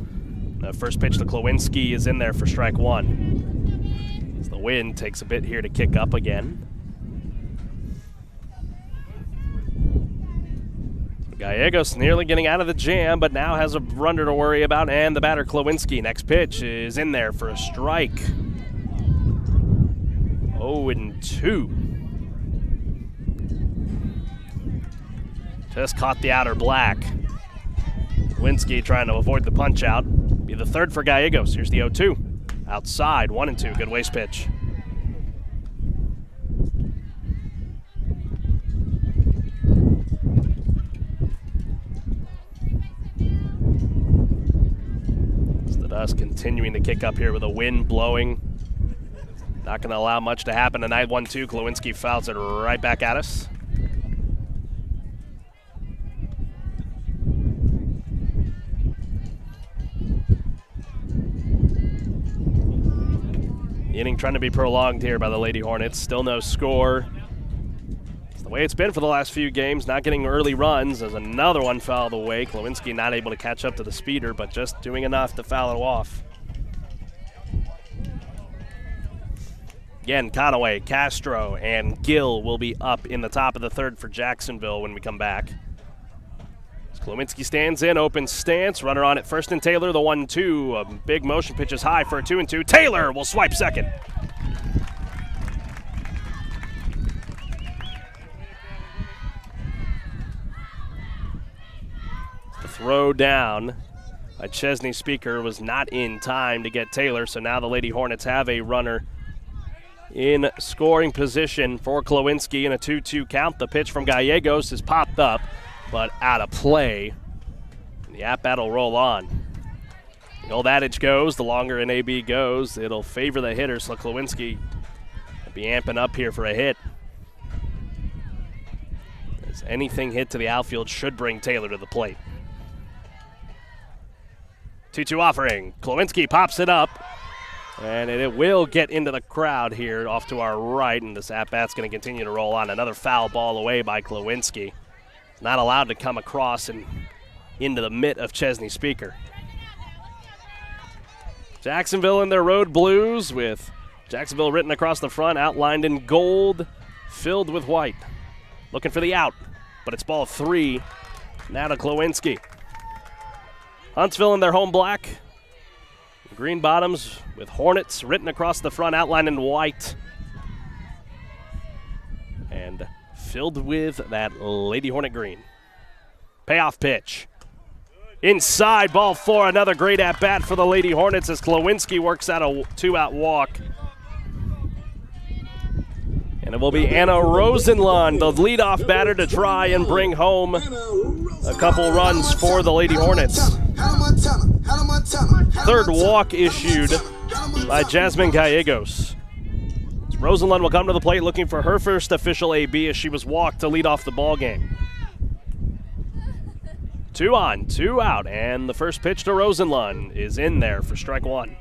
The first pitch to Klawinski is in there for strike 1. As the wind takes a bit here to kick up again. Gallegos nearly getting out of the jam, but now has a runner to worry about, and the batter, Klawinski. Next pitch is in there for a strike. 0-2. Just caught the outer black. Klawinski trying to avoid the punch out. Be the third for Gallegos. Here's the 0-2. Outside, 1-2. Good waste pitch. Dust continuing to kick up here with a wind blowing. Not going to allow much to happen tonight. 1-2. Klawinski fouls it right back at us. The inning trying to be prolonged here by the Lady Hornets. Still no score. It's the way it's been for the last few games. Not getting early runs as another one fouled away. Klawinski not able to catch up to the speeder, but just doing enough to foul it off. Again, Conaway, Castro, and Gill will be up in the top of the third for Jacksonville when we come back. As Klawinski stands in, open stance, runner on at first and Taylor, the 1-2. A big motion pitch is high for a 2-2. Taylor will swipe second. The throw down by Chesney Speaker was not in time to get Taylor, so now the Lady Hornets have a runner in scoring position for Klawinski in a 2-2 count. The pitch from Gallegos is popped up, but out of play. The at-bat will roll on. The old adage goes, the longer an AB goes, it'll favor the hitter, so Klawinski will be amping up here for a hit. As anything hit to the outfield should bring Taylor to the plate. 2-2 offering. Klawinski pops it up. And it will get into the crowd here off to our right, and this at-bat's going to continue to roll on. Another foul ball away by Klawinski. Not allowed to come across and into the mitt of Chesney Speaker. Jacksonville in their road blues with Jacksonville written across the front, outlined in gold, filled with white. Looking for the out, but it's ball 3. Now to Klawinski. Huntsville in their home black. Green bottoms with Hornets written across the front, outlined in white. And filled with that Lady Hornet green. Payoff pitch. Inside, ball 4. Another great at-bat for the Lady Hornets as Klawinski works out a 2-out walk. And it will be Anna Rosenlund, the leadoff batter, to try and bring home a couple runs for the Lady Hornets. Third walk issued by Jasmine Gallegos. Rosenlund will come to the plate looking for her first official AB as she was walked to lead off the ball game. 2 on, 2 out, and the first pitch to Rosenlund is in there for strike 1.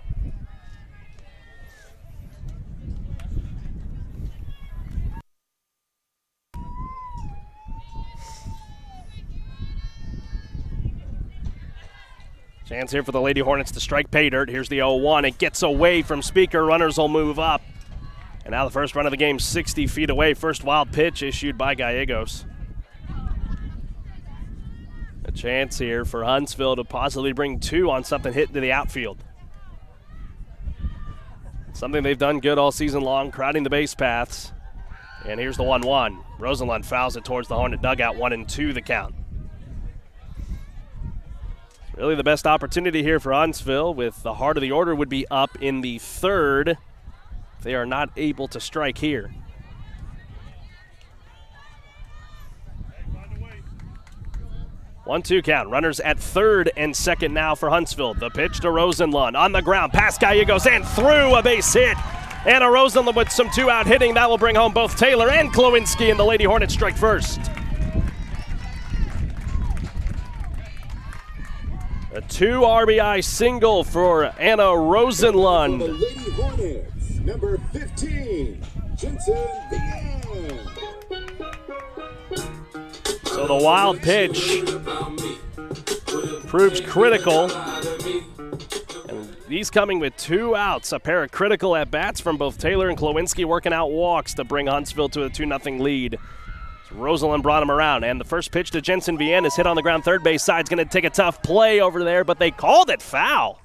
Chance here for the Lady Hornets to strike pay dirt. Here's the 0-1. It gets away from Speaker. Runners will move up. And now the first run of the game 60 feet away. First wild pitch issued by Gallegos. A chance here for Huntsville to possibly bring 2 on something hit into the outfield. Something they've done good all season long, crowding the base paths. And here's the 1-1. Rosenlund fouls it towards the Hornet dugout. 1-2 the count. Really the best opportunity here for Huntsville, with the heart of the order would be up in the third if they are not able to strike here. One-two count. Runners at third and second now for Huntsville. The pitch to Rosenlund on the ground. Past Gallegos and through a base hit. Anna Rosenlund with some 2-out hitting. That will bring home both Taylor and Klawinski, and the Lady Hornets strike first. A 2 RBI single for Anna Rosenlund. For the Lady Hornets, number 15, Jensen Vian. So the wild pitch proves critical. And he's coming with 2 outs. A pair of critical at-bats from both Taylor and Klawinski, working out walks to bring Huntsville to a 2-0 lead. Rosalind brought him around, and the first pitch to Jensen Vienne is hit on the ground. Third base side's going to take a tough play over there, but they called it foul.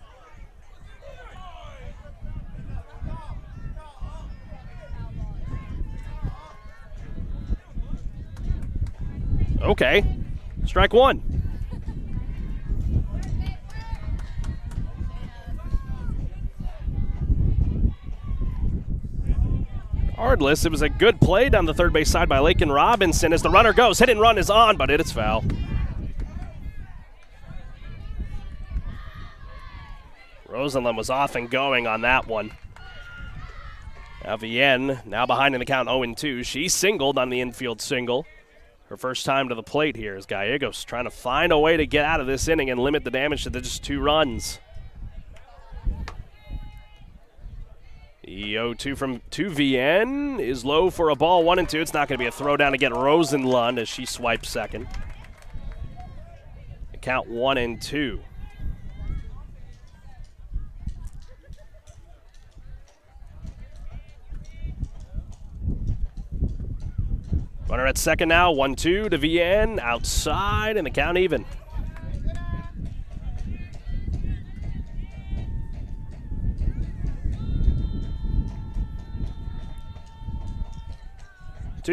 Okay, strike one. Regardless, it was a good play down the third base side by Lakin Robinson as the runner goes. Hit and run is on, but it is foul. Rosalind was off and going on that one. Now Vienne, now behind in the count 0-2. She singled on the infield single. Her first time to the plate here as Gallegos trying to find a way to get out of this inning and limit the damage to just 2 runs. The 0-2 from Vienne is low for a ball, 1-2. It's not going to be a throwdown to get Rosenlund as she swipes second. The count 1-2. Runner at second now, 1-2 to Vienne, outside, and the count even.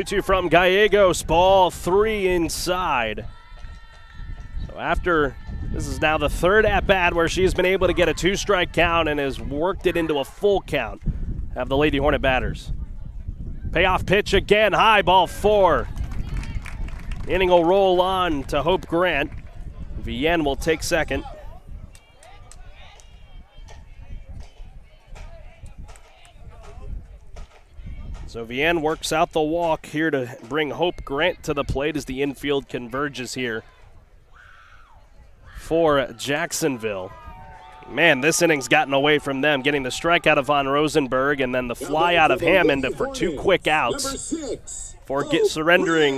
Two from Gallegos, ball 3 inside. So after, this is now the third at-bat where she's been able to get a 2-strike count and has worked it into a full count. Have the Lady Hornet batters. Payoff pitch again, high, ball 4. Inning will roll on to Hope Grant. Vienne will take second. So Vienne works out the walk here to bring Hope Grant to the plate as the infield converges here for Jacksonville. Man, this inning's gotten away from them, getting the strikeout of Von Rosenberg and then the fly out of Hammond for 2 quick outs for surrendering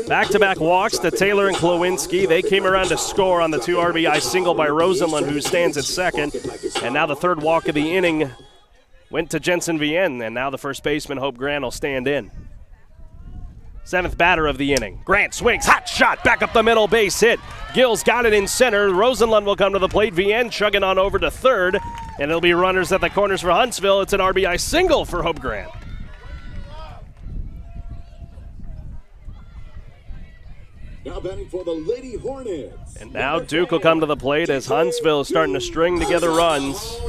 back-to-back walks to Taylor and Klowinski. They came around to score on the 2 RBI single by Rosenlund, who stands at second. And now the third walk of the inning went to Jensen Vienne, and now the first baseman, Hope Grant, will stand in. 7th batter of the inning. Grant swings, hot shot, back up the middle, base hit. Gills got it in center. Rosenlund will come to the plate. Vienne chugging on over to third, and it'll be runners at the corners for Huntsville. It's an RBI single for Hope Grant. Now batting for the Lady Hornets. And now Duke will come to the plate as Huntsville is starting to string together runs.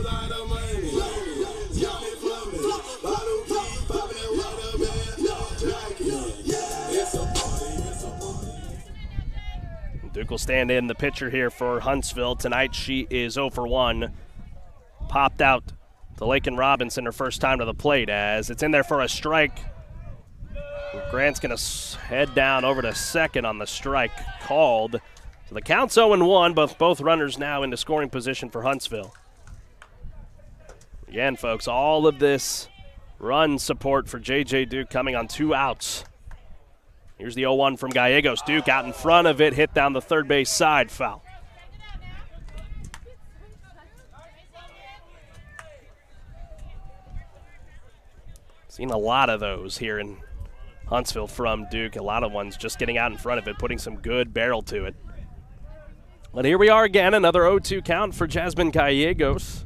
Duke will stand in the pitcher here for Huntsville. Tonight she is 0 for 1. Popped out to Lakin Robinson her first time to the plate as it's in there for a strike. Grant's going to head down over to second on the strike called. So the count's 0-1, but both runners now into scoring position for Huntsville. Again, folks, all of this run support for J.J. Duke coming on 2 outs. Here's the 0-1 from Gallegos. Duke out in front of it, hit down the third base side, foul. Seen a lot of those here in Huntsville from Duke. A lot of ones just getting out in front of it, putting some good barrel to it. But here we are again, another 0-2 count for Jasmine Gallegos.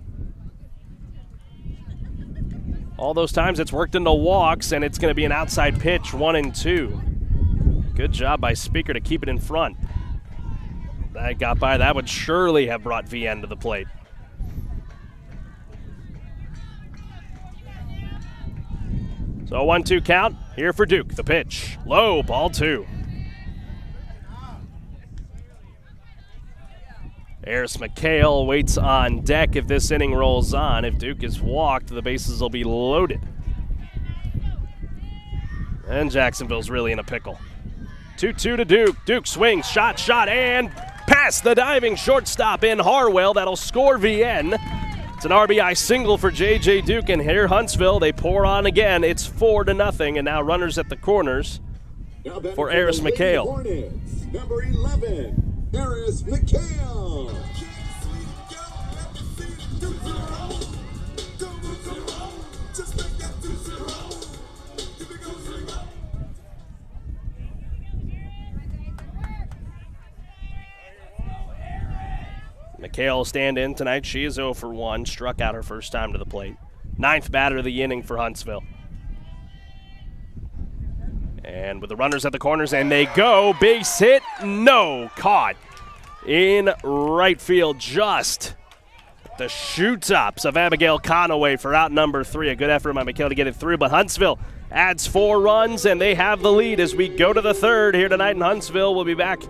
All those times it's worked into walks, and it's going to be an outside pitch, 1-2. Good job by Speaker to keep it in front. That got by. That would surely have brought Vienne to the plate. So 1-2 count here for Duke. The pitch. Low, ball 2. Eris McHale waits on deck if this inning rolls on. If Duke is walked, the bases will be loaded. And Jacksonville's really in a pickle. 2-2 to Duke. Duke swings, shot, and past the diving shortstop in Harwell. That'll score Vienne. It's an RBI single for J.J. Duke, and here Huntsville, they pour on again. It's 4-0, and now runners at the corners for Eris McHale. Hornets, number 11, Eris McHale. McHale stand in tonight. She is 0 for 1, struck out her first time to the plate. 9th batter of the inning for Huntsville. And with the runners at the corners, and they go. Base hit, no, caught in right field. Just the shoe-tops of Abigail Conaway for out number 3. A good effort by McHale to get it through, but Huntsville adds 4 runs, and they have the lead as we go to the 3rd here tonight in Huntsville. We'll be back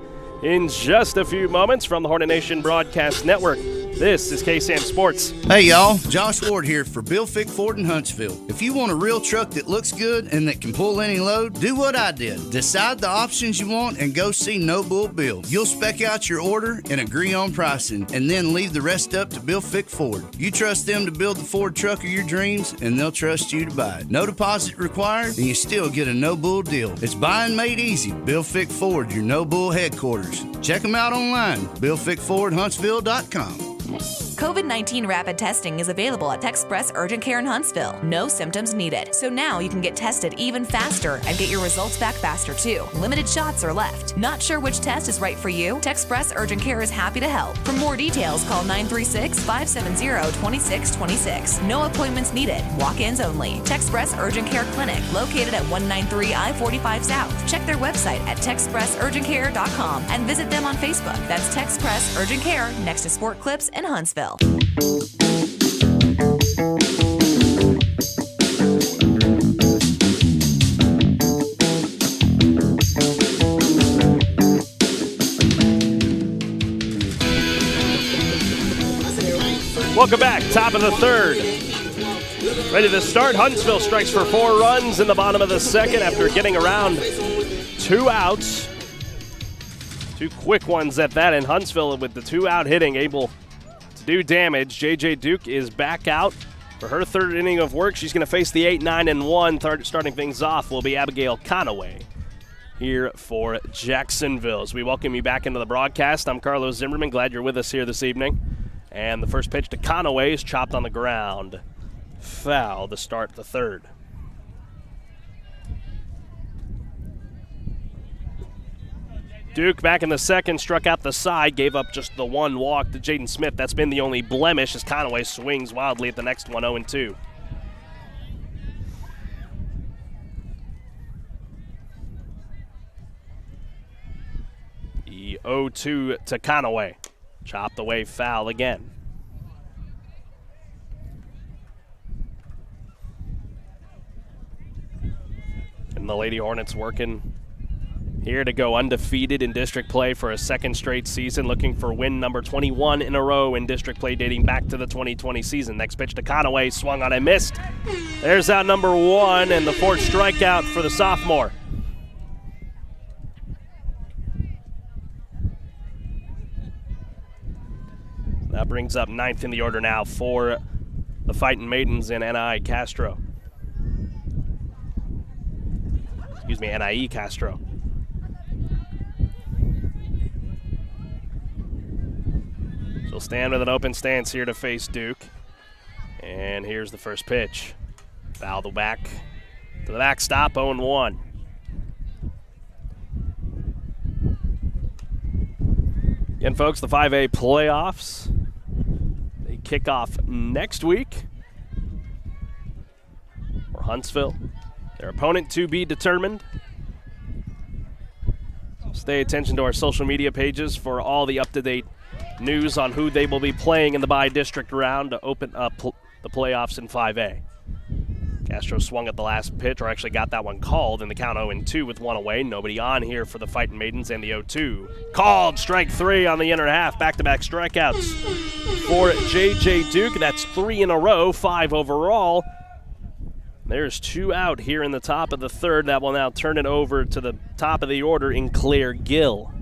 in just a few moments from the Hornet Nation Broadcast Network. This is KSAN Sports. Hey y'all, Josh Ward here for Bill Fick Ford in Huntsville. If you want a real truck that looks good and that can pull any load, do what I did. Decide the options you want and go see No Bull Bill. You'll spec out your order and agree on pricing, and then leave the rest up to Bill Fick Ford. You trust them to build the Ford truck of your dreams, and they'll trust you to buy it. No deposit required, and you still get a No Bull deal. It's buying made easy. Bill Fick Ford, your No Bull headquarters. Check them out online, BillFickFordHuntsville.com. COVID-19 rapid testing is available at Texpress Urgent Care in Huntsville. No symptoms needed. So now you can get tested even faster and get your results back faster too. Limited shots are left. Not sure which test is right for you? Texpress Urgent Care is happy to help. For more details, call 936-570-2626. No appointments needed. Walk-ins only. Texpress Urgent Care Clinic, located at 193 I-45 South. Check their website at TexpressUrgentCare.com and visit them on Facebook. That's Texpress Urgent Care next to Sport Clips in Huntsville. Welcome back, top of the 3rd. Ready to start. Huntsville strikes for 4 runs in the bottom of the 2nd after getting around 2 outs. 2 quick ones at that, and Huntsville with the 2-out hitting able to do damage. J.J. Duke is back out for her 3rd inning of work. She's going to face the 8-9-1. Starting things off will be Abigail Conaway here for Jacksonville. As we welcome you back into the broadcast, I'm Carlos Zimmermann. Glad you're with us here this evening. And the first pitch to Conaway is chopped on the ground. Foul to start the 3rd. Duke back in the 2nd, struck out the side, gave up just the 1 walk to Jaden Smith. That's been the only blemish as Conaway swings wildly at the next one, 0-2. The 0-2 to Conaway. Chopped away, foul again. And the Lady Hornets working here to go undefeated in district play for a 2nd straight season, looking for win number 21 in a row in district play dating back to the 2020 season. Next pitch to Conaway, swung on and missed. There's out number 1 and the 4th strikeout for the sophomore. That brings up 9th in the order now for the Fighting Maidens and NIE Castro. NIE Castro. She'll stand with an open stance here to face Duke. And here's the first pitch. Foul the back to the backstop, 0-1. Again, folks, the 5A playoffs, they kick off next week for Huntsville. Their opponent to be determined. Stay attention to our social media pages for all the up-to-date news on who they will be playing in the bi-district round to open up the playoffs in 5A. Castro swung at the last pitch, or actually got that one called in the count 0-2 with 1 away. Nobody on here for the Fighting Maidens and the 0-2. Called, strike 3 on the inner half. Back-to-back strikeouts for J.J. Duke. That's 3 in a row, 5 overall. There's 2 out here in the top of the 3rd. That will now turn it over to the top of the order in Claire Gill.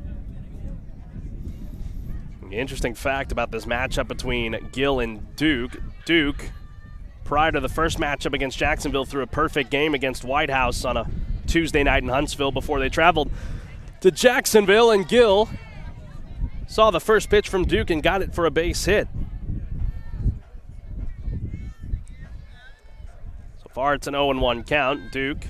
The interesting fact about this matchup between Gill and Duke. Duke, prior to the first matchup against Jacksonville, threw a perfect game against White House on a Tuesday night in Huntsville before they traveled to Jacksonville, and Gill saw the first pitch from Duke and got it for a base hit. So far it's an 0-1 count. Duke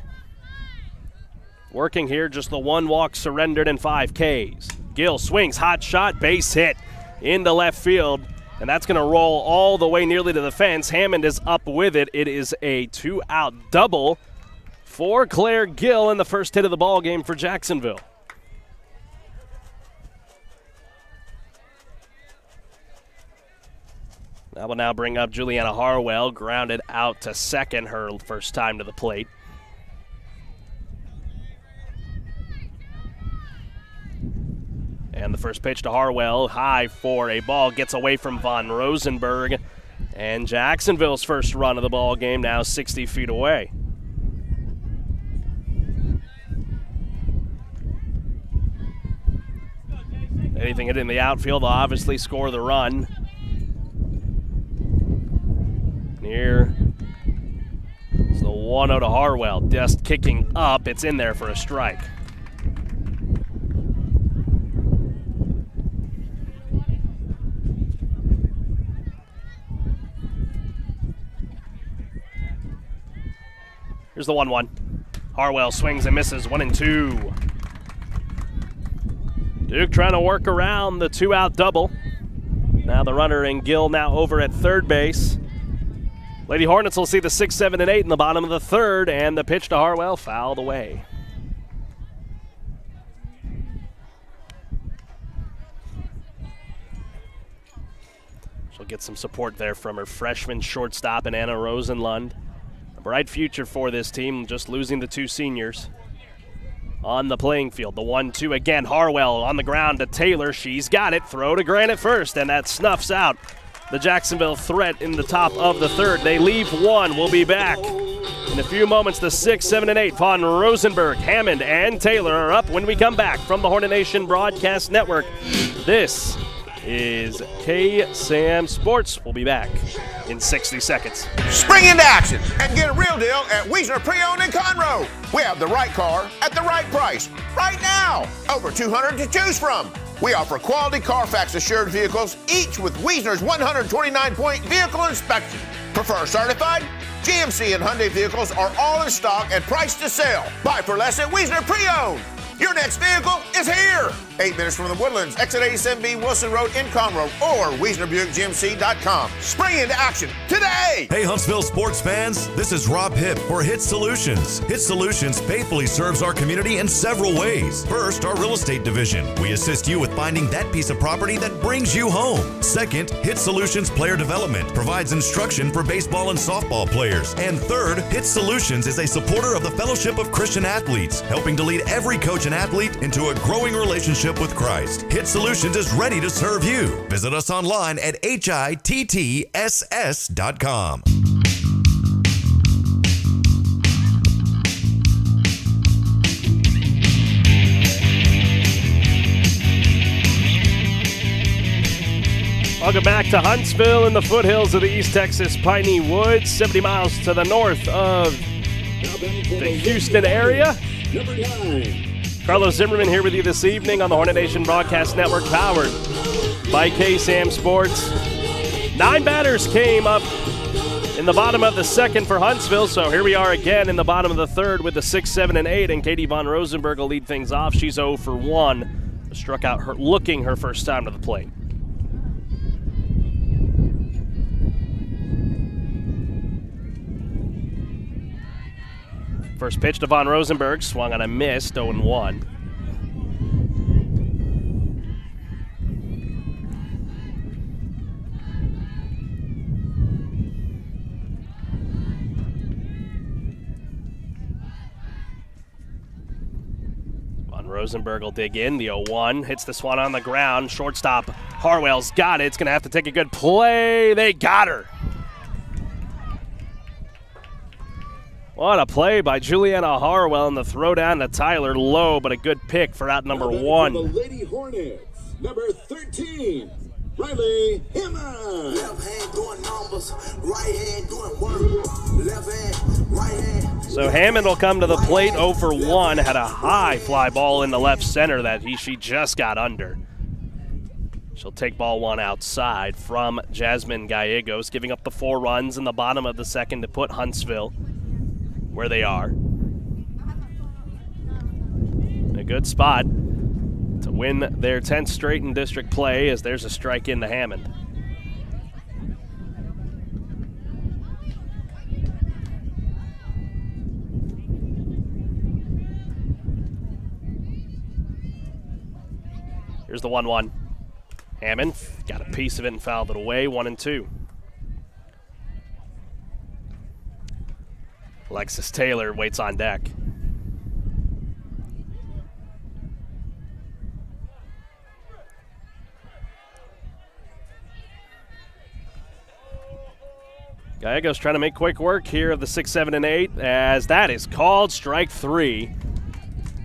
working here, just the 1 walk surrendered and 5 Ks. Gill swings, hot shot, base hit. into left field, and that's going to roll all the way nearly to the fence. Hammond is up with it. It is a 2-out double for Claire Gill in the first hit of the ball game for Jacksonville. That will now bring up Juliana Harwell, grounded out to second, her first time to the plate. And the first pitch to Harwell, high for a ball, gets away from Von Rosenberg. And Jacksonville's first run of the ball game now 60 feet away. Anything in the outfield, they'll obviously score the run. Here is the 1-0 to Harwell, just kicking up. It's in there for a strike. Here's the 1-1. Harwell swings and misses, 1-2. Duke trying to work around the 2-out double. Now the runner and Gill now over at third base. Lady Hornets will see the 6, 7, and 8 in the bottom of the third, and the pitch to Harwell fouled away. She'll get some support there from her freshman shortstop and Anna Rosenlund. A bright future for this team, just losing the 2 seniors. On the playing field, the 1-2 again. Harwell on the ground to Taylor. She's got it. Throw to Grant at first, and that snuffs out the Jacksonville threat in the top of the third. They leave one. We'll be back in a few moments. The 6, 7, and 8. Von Rosenberg, Hammond, and Taylor are up when we come back from the Hornet Nation Broadcast Network. This is KSAM Sports. We'll be back in 60 seconds. Spring into action and get a real deal at Wiesner Pre-Owned in Conroe. We have the right car at the right price right now. Over 200 to choose from. We offer quality Carfax assured vehicles, each with Wiesner's 129-point vehicle inspection. Prefer certified? GMC and Hyundai vehicles are all in stock and priced to sell. Buy for less at Wiesner Pre-Owned. Your next vehicle is here. 8 minutes from the Woodlands, exit 87B Wilson Road in Conroe, or WiesnerBuickGMC.com. Spring into action today. Hey Huntsville sports fans, this is Rob Hipp for HITTSS Solutions. HITTSS Solutions faithfully serves our community in several ways. First, our real estate division. We assist you with finding that piece of property that brings you home. Second, HITTSS Solutions Player Development provides instruction for baseball and softball players. And third, HITTSS Solutions is a supporter of the Fellowship of Christian Athletes, helping to lead every coach and athlete into a growing relationship with Christ. HITTSS Solutions is ready to serve you. Visit us online at HITTSS.com. Welcome back to Huntsville in the foothills of the East Texas Piney Woods, 70 miles to the north of the Houston area. Number 9. Carlos Zimmermann here with you this evening on the Hornet Nation Broadcast Network, powered by KSAM Sports. 9 batters came up in the bottom of the second for Huntsville, so here we are again in the bottom of the third with the 6, 7, and 8, and Katie Von Rosenberg will lead things off. She's 0 for 1, struck out her first time to the plate. First pitch to Von Rosenberg, swung on a miss, 0-1. Von Rosenberg will dig in, the 0-1, hits this one on the ground. Shortstop Harwell's got it. It's going to have to take a good play. They got her. What a play by Juliana Harwell, and the throw down to Tyler Lowe, but a good pick for out number 1. The Lady Hornets, number 13, Riley Hammond. Left hand doing numbers, right hand doing work. Left hand, right hand. So Hammond will come to the plate 0 for 1, had a high fly ball in the left center that she just got under. She'll take ball 1 outside from Jasmine Gallegos, giving up the 4 runs in the bottom of the second to put Huntsville where they are. A good spot to win their 10th straight in district play, as there's a strike into Hammond. Here's the 1-1. Hammond got a piece of it and fouled it away, 1-2. Alexis Taylor waits on deck. Gallegos trying to make quick work here of the 6, 7, and 8, as that is called strike 3.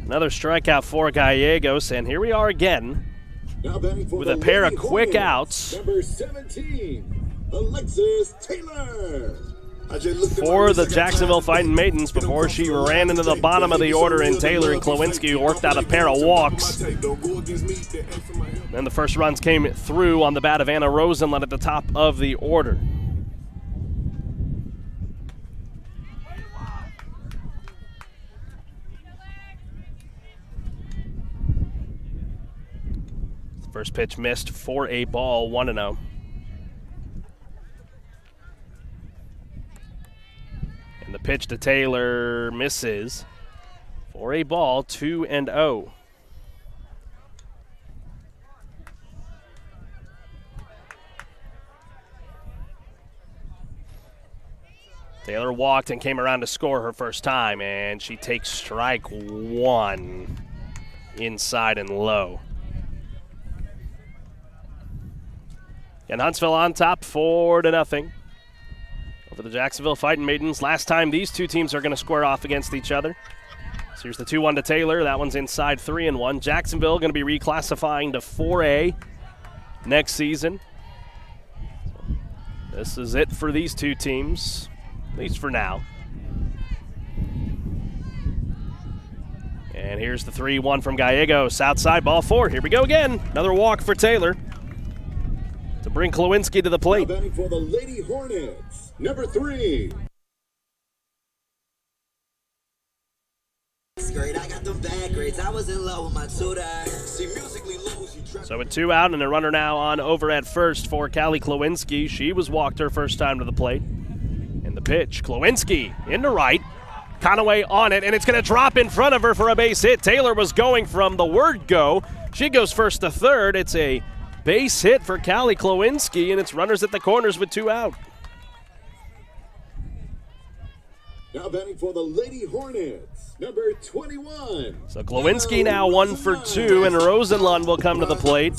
Another strikeout for Gallegos, and here we are again with a pair of quick outs. Number 17, Alexis Taylor. For the Jacksonville Fighting Maidens before she ran into the bottom of the order, and Taylor and Klawinski worked out a pair of walks. Then the first runs came through on the bat of Anna Rosenlund at the top of the order. First pitch missed for a ball, 1-0. And the pitch to Taylor misses for a ball, 2-0. Taylor walked and came around to score her first time, and she takes strike 1 inside and low. And Huntsville on top, 4-0 over the Jacksonville Fighting Maidens. Last time these two teams are going to square off against each other. So here's the 2-1 to Taylor. That one's inside, 3-1. Jacksonville going to be reclassifying to 4A next season. So this is it for these two teams, at least for now. And here's the 3-1 from Gallegos. Outside, ball 4. Here we go again. Another walk for Taylor to bring Klawinski to the plate. Now batting for the Lady Hornets, number 3. I got the bad grades. I was in love with my tutor. So with 2 out and a runner now on over at first for Callie Klawinski. She was walked her first time to the plate. And the pitch, Klawinski into right. Conaway on it, and it's going to drop in front of her for a base hit. Taylor was going from the word go. She goes first to third. It's a base hit for Callie Klawinski, and it's runners at the corners with 2 out. Now batting for the Lady Hornets, number 21. So Klawinski now 1 for 2, and Rosenlund will come to the plate.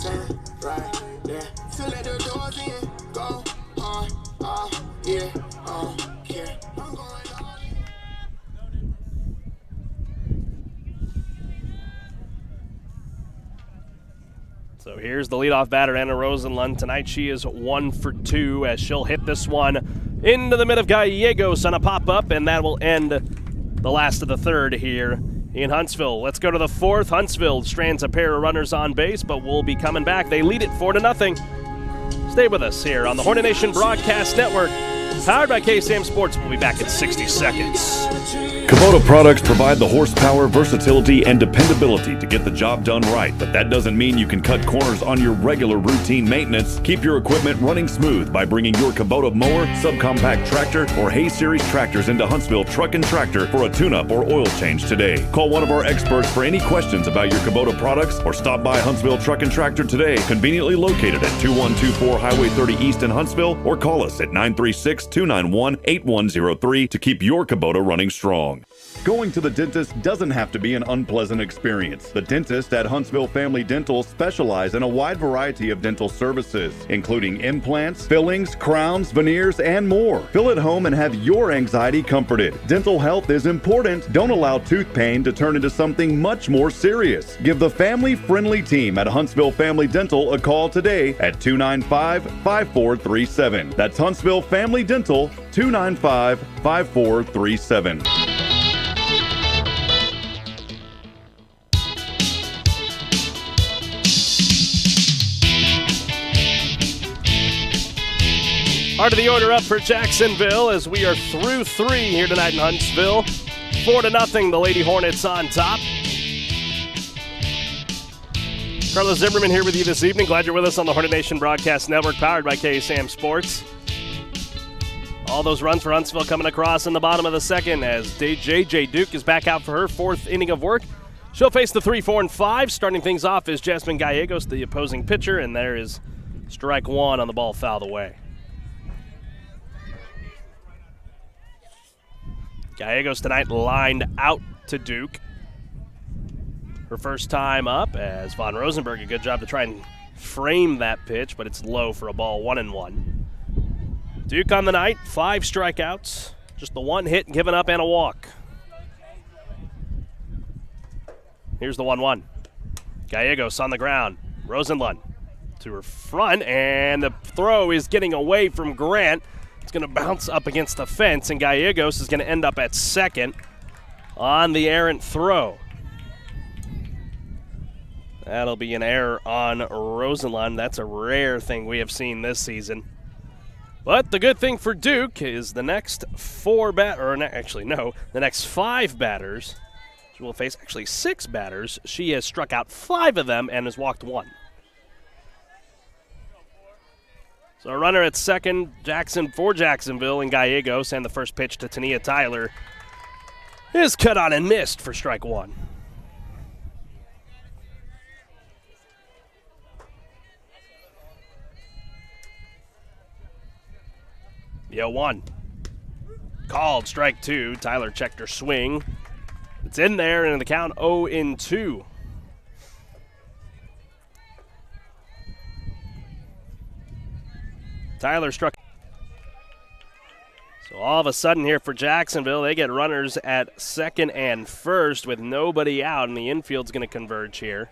So here's the leadoff batter, Anna Rosenlund. Tonight she is 1 for 2 as she'll hit this one into the mid of Gallegos on a pop-up, and that will end the last of the third here in Huntsville. Let's go to the 4th. Huntsville strands a pair of runners on base, but we'll be coming back. They lead it 4-0. Stay with us here on the Hornet Nation Broadcast Network, powered by KSAM Sports. We'll be back in 60 seconds. Kubota products provide the horsepower, versatility, and dependability to get the job done right, but that doesn't mean you can cut corners on your regular routine maintenance. Keep your equipment running smooth by bringing your Kubota mower, subcompact tractor, or Hay Series tractors into Huntsville Truck and Tractor for a tune-up or oil change today. Call one of our experts for any questions about your Kubota products, or stop by Huntsville Truck and Tractor today, conveniently located at 2124 Highway 30 East in Huntsville, or call us at 936-291-8103 to keep your Kubota running strong. Going to the dentist doesn't have to be an unpleasant experience. The dentists at Huntsville Family Dental specialize in a wide variety of dental services, including implants, fillings, crowns, veneers, and more. Feel at home and have your anxiety comforted. Dental health is important. Don't allow tooth pain to turn into something much more serious. Give the family-friendly team at Huntsville Family Dental a call today at 295-5437. That's Huntsville Family Dental, 295-5437. Part of the order up for Jacksonville as we are through 3 here tonight in Huntsville. 4-0, the Lady Hornets on top. Carlos Zimmermann here with you this evening. Glad you're with us on the Hornet Nation Broadcast Network, powered by KSAM Sports. All those runs for Huntsville coming across in the bottom of the second as JJ Duke is back out for her fourth inning of work. She'll face the 3, 4, and 5. Starting things off is Jasmine Gallegos, the opposing pitcher, and there is strike one on the ball fouled away. Gallegos tonight lined out to Duke. Her first time up as Von Rosenberg, a good job to try and frame that pitch, but it's low for a ball, 1-1. Duke on the night, 5 strikeouts, just the 1 hit given up and a walk. Here's the 1-1. Gallegos on the ground. Rosenlund to her front, and the throw is getting away from Grant. It's going to bounce up against the fence, and Gallegos is going to end up at second on the errant throw. That'll be an error on Rosenlund. That's a rare thing we have seen this season. But the good thing for Duke is the next the next 5 batters. She will face actually 6 batters. She has struck out 5 of them and has walked 1. So a runner at second, for Jacksonville and Gallegos, and the first pitch to Tania Tyler is cut on and missed for strike 1. The 0-1. Called strike 2. Tyler checked her swing. It's in there, and the count 0-2. Tyler struck. So all of a sudden here for Jacksonville, they get runners at second and first with nobody out, and the infield's going to converge here.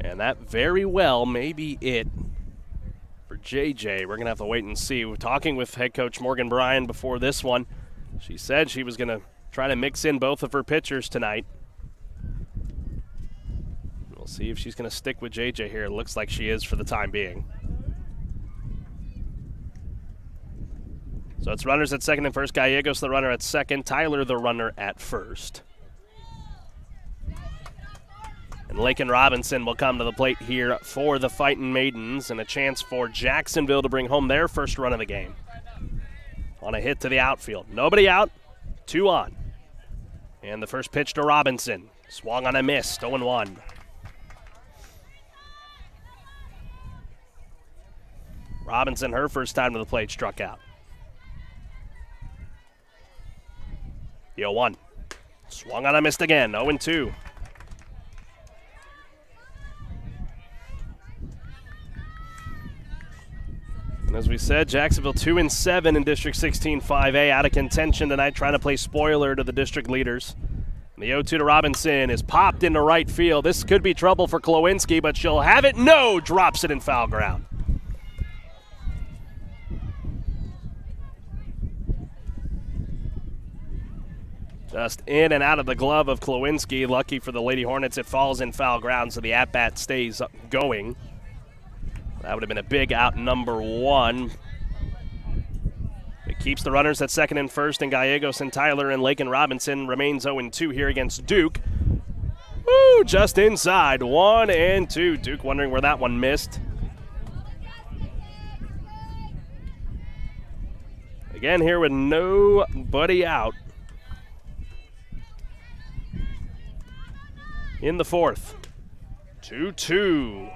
And that very well may be it for JJ. We're going to have to wait and see. We're talking with head coach Morgan Bryan before this one. She said she was going to try to mix in both of her pitchers tonight. We'll see if she's going to stick with JJ here. It looks like she is for the time being. So it's runners at second and first. Gallegos the runner at second. Tyler the runner at first. And Lakin Robinson will come to the plate here for the Fightin' Maidens, and a chance for Jacksonville to bring home their first run of the game on a hit to the outfield. Nobody out, 2 on. And the first pitch to Robinson. Swung on a miss, 0-1. Robinson, her first time to the plate, struck out. The 0-1. Swung on a miss again, 0-2. And as we said, Jacksonville 2-7 in District 16 5A, out of contention tonight, trying to play spoiler to the district leaders. And the 0-2 to Robinson is popped into right field. This could be trouble for Klowinski, but she'll have it. No, drops it in foul ground. Just in and out of the glove of Klowinski. Lucky for the Lady Hornets, it falls in foul ground, so the at-bat stays going. That would have been a big out number 1. It keeps the runners at second and first, and Gallegos and Tyler, and Lakin Robinson remains 0-2 here against Duke. Woo, just inside, 1-2. Duke wondering where that one missed. Again here with nobody out. In the fourth, 2-2.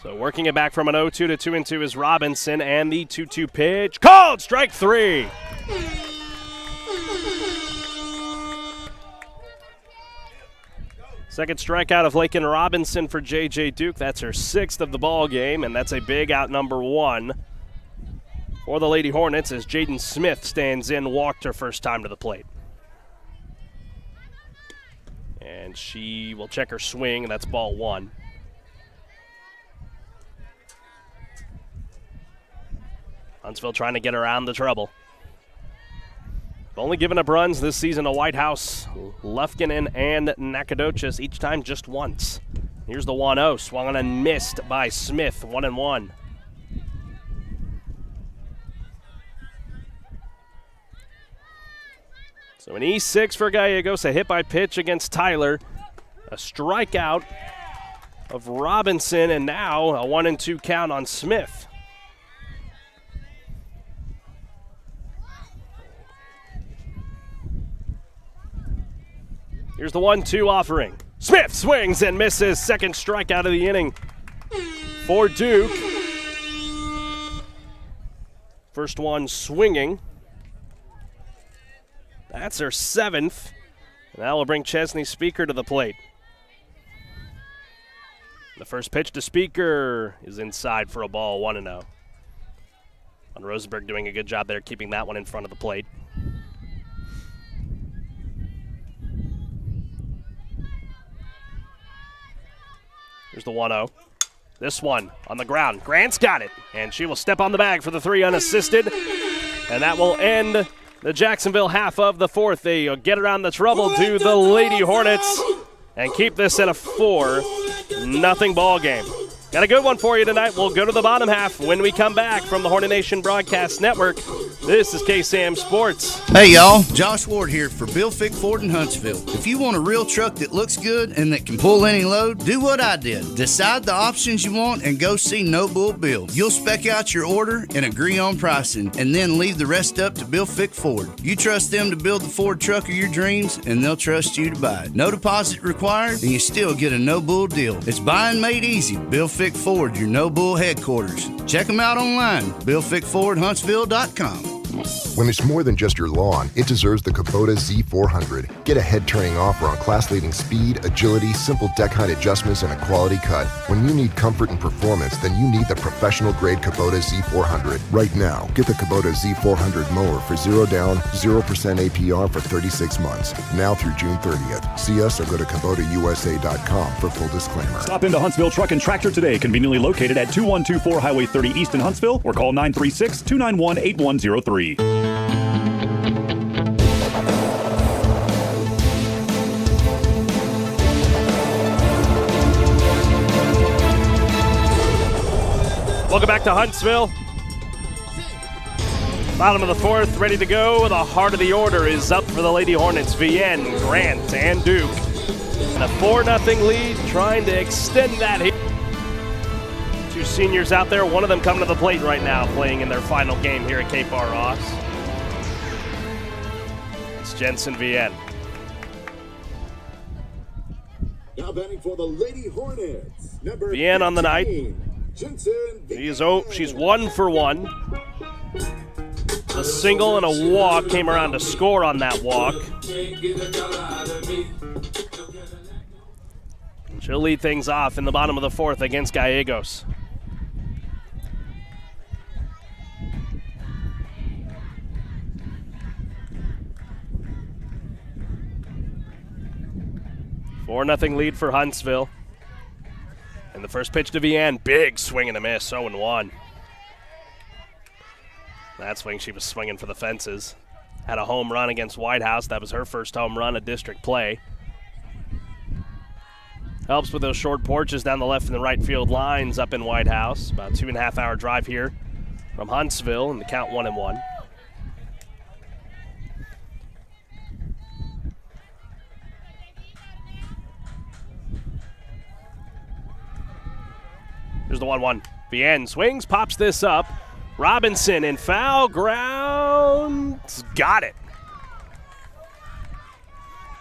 So working it back from an 0-2 to 2-2 is Robinson, and the 2-2 pitch called strike 3. Second strikeout of Lakin Robinson for JJ Duke. That's her 6th of the ball game, and that's a big out number 1 for the Lady Hornets as Jaden Smith stands in, walked her first time to the plate. And she will check her swing, and that's ball 1. Huntsville trying to get around the trouble. Only given up runs this season to Whitehouse, Lufkinen, and Nacogdoches, each time just once. Here's the 1-0, swung on and missed by Smith, 1-1. So an E6 for Gallegos, a hit by pitch against Tyler, a strikeout of Robinson, and now a 1-2 count on Smith. Here's the 1-2 offering. Smith swings and misses, second strikeout of the inning for Duke. First one swinging. That's her 7th. And that will bring Chesney Speaker to the plate. The first pitch to Speaker is inside for a ball, 1-0. And Rosenberg doing a good job there, keeping that one in front of the plate. Here's the 1-0. This one on the ground. Grant's got it, and she will step on the bag for the 3 unassisted. And that will end the Jacksonville half of the 4th. They get around the trouble to the Lady Hornets and keep this in a 4-0 ball game. Got a good one for you tonight. We'll go to the bottom half when we come back from the Hornet Nation Broadcast Network. This is KSAM Sports. Hey, y'all. Josh Ward here for Bill Fick Ford in Huntsville. If you want a real truck that looks good and that can pull any load, do what I did. Decide the options you want and go see No Bull Bill. You'll spec out your order and agree on pricing, and then leave the rest up to Bill Fick Ford. You trust them to build the Ford truck of your dreams, and they'll trust you to buy it. No deposit required, and you still get a No Bull deal. It's buying made easy. Bill Fick Ford, your No Bull headquarters. Check them out online, BillFickFordHuntsville.com. When it's more than just your lawn, it deserves the Kubota Z400. Get a head-turning offer on class-leading speed, agility, simple deck height adjustments, and a quality cut. When you need comfort and performance, then you need the professional-grade Kubota Z400. Right now, get the Kubota Z400 mower for 0 down, 0% APR for 36 months. Now through June 30th. See us or go to KubotaUSA.com for full disclaimer. Stop into Huntsville Truck and Tractor today, conveniently located at 2124 Highway 30 East in Huntsville, or call 936-291-8103. Welcome back to Huntsville. Bottom of the 4th, ready to go. The heart of the order is up for the Lady Hornets. Vienne, Grant, and Duke. And a 4-0 lead, trying to extend that here. 2 seniors out there, one of them coming to the plate right now, playing in their final game here at Cape Bar Ross. It's Jensen Vienne. Now batting for the Lady Hornets, number Vienne on the night. Jensen She's 1 for 1. A single and a walk, came around to score on that walk. She'll lead things off in the bottom of the 4th against Gallegos. Four 4-0 lead for Huntsville. And the first pitch to Vienne, big swing and a miss, 0-1. That swing, she was swinging for the fences. Had a home run against White House. That was her first home run at district play. Helps with those short porches down the left and the right field lines up in White House. About 2.5 hour drive here from Huntsville, and the count 1-1. Here's the 1-1. Vienne swings, pops this up. Robinson in foul ground. Got it.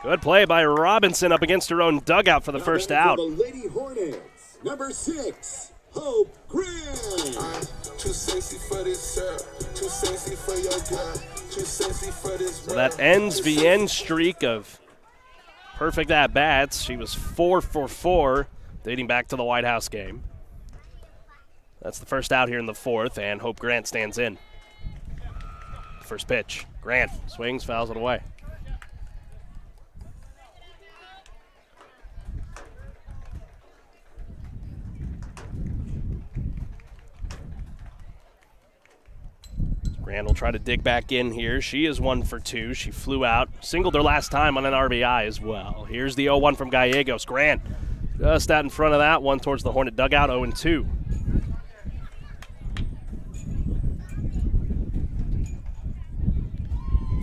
Good play by Robinson up against her own dugout for the first out. The Lady Hornets, number 6, Hope Grant. Too sexy for this, too sexy for your girl. Too sexy for this. So that ends Vienne's streak of perfect at-bats. She was 4 for 4 dating back to the White House game. That's the first out here in the 4th, and Hope Grant stands in. First pitch. Grant swings, fouls it away. Grant will try to dig back in here. She is 1 for 2. She flew out, singled her last time on an RBI as well. Here's the 0-1 from Gallegos. Grant just out in front of that one towards the Hornet dugout, 0-2.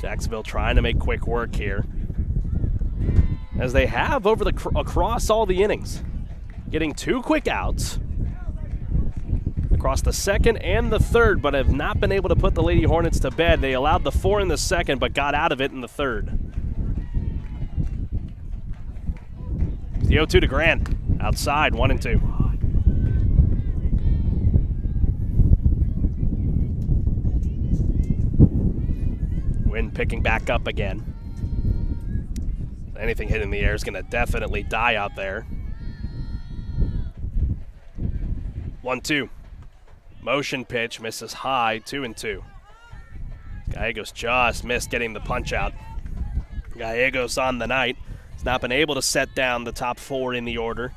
Jacksonville trying to make quick work here, as they have over across all the innings, getting 2 quick outs across the second and the third, but have not been able to put the Lady Hornets to bed. They allowed the 4 in the second, but got out of it in the third. The 0-2 to Grant, outside, 1-2. Wind picking back up again. Anything hitting the air is going to definitely die out there. 1-2. Motion pitch, misses high, 2-2. Gallegos just missed getting the punch out. Gallegos on the night has not been able to set down the top 4 in the order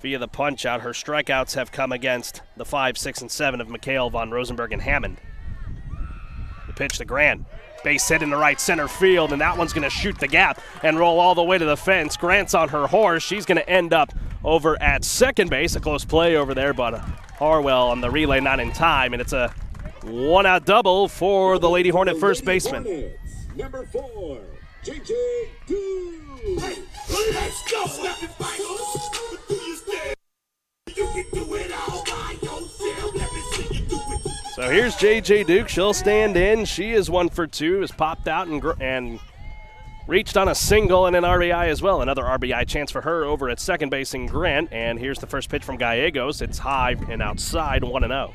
via the punch out. Her strikeouts have come against the 5, 6, and 7 of McHale, Von Rosenberg, and Hammond. The pitch to Grant. Base hit in the right center field, and that one's going to shoot the gap and roll all the way to the fence. Grant's on her horse. She's going to end up over at second base. A close play over there, but Harwell on the relay not in time, and it's a 1-out double for the Lady Hornet first baseman. Hornets, number 4, JJ Doo. Hey, let's go! Snapping finals. Do you stand? You can do it all by yourself. Let me see you do it. So here's J.J. Duke. She'll stand in. She is 1 for 2. Has popped out and reached on a single and an RBI as well. Another RBI chance for her over at second base in Grant. And here's the first pitch from Gallegos. It's high and outside, 1-0.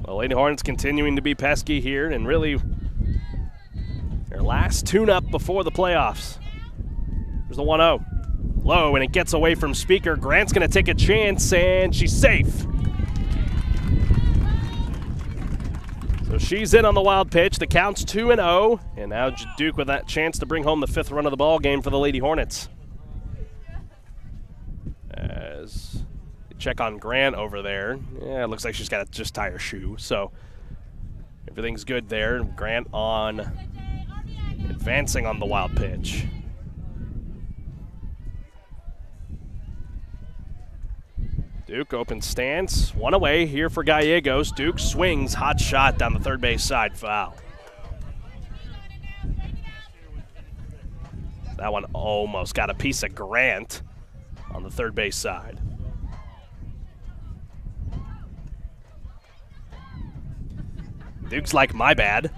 Well, Lady Hornets continuing to be pesky here, and really their last tune-up before the playoffs. There's the 1-0. Low, and it gets away from Speaker. Grant's going to take a chance, and she's safe. So she's in on the wild pitch. The count's 2-0, and now Duke with that chance to bring home the 5th run of the ball game for the Lady Hornets. As you check on Grant over there, yeah, it looks like she's got to just tie her shoe. So everything's good there. Grant on advancing on the wild pitch. Duke open stance, 1 away here for Gallegos. Duke swings, hot shot down the third base side, foul. That one almost got a piece of Grant on the third base side. Duke's like, my bad.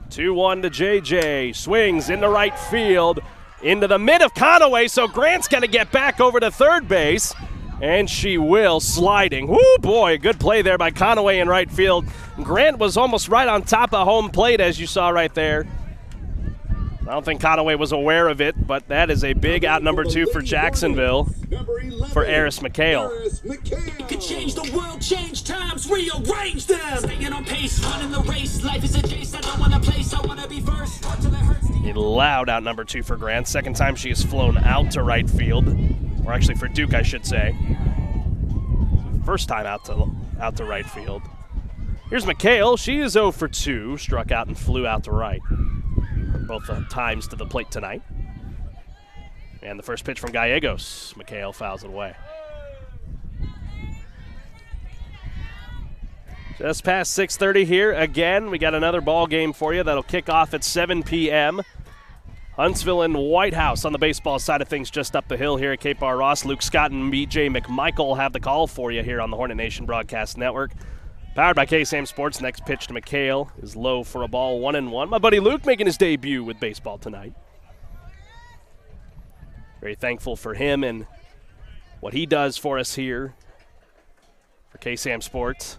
2-1 to JJ. Swings into right field, into the mid of Conroe, so Grant's got to get back over to third base, and she will, sliding. Whoo, boy, good play there by Conroe in right field. Grant was almost right on top of home plate, as you saw right there. I don't think Conroe was aware of it, but that is a big out number 2 for Jacksonville for Eris McHale. You could change the world, change times, rearrange them. Staying on pace, running the race. Life is a chase, I don't want to place, I want to be first. Until it hurts. A loud out number 2 for Grant. Second time she has flown out to right field, or actually for Duke, I should say. First time out to right field. Here's McHale. She is 0 for 2, struck out and flew out to right. Both times to the plate tonight. And the first pitch from Gallegos. McHale fouls it away. Just past 6:30 here. Again, we got another ball game for you that'll kick off at 7 p.m. Huntsville and White House on the baseball side of things, just up the hill here at Cape Bar Ross. Luke Scott and B.J. McMichael have the call for you here on the Hornet Nation Broadcast Network. Powered by KSAM Sports. Next pitch to McHale is low for a ball, 1-1. My buddy Luke making his debut with baseball tonight. Very thankful for him and what he does for us here for KSAM Sports.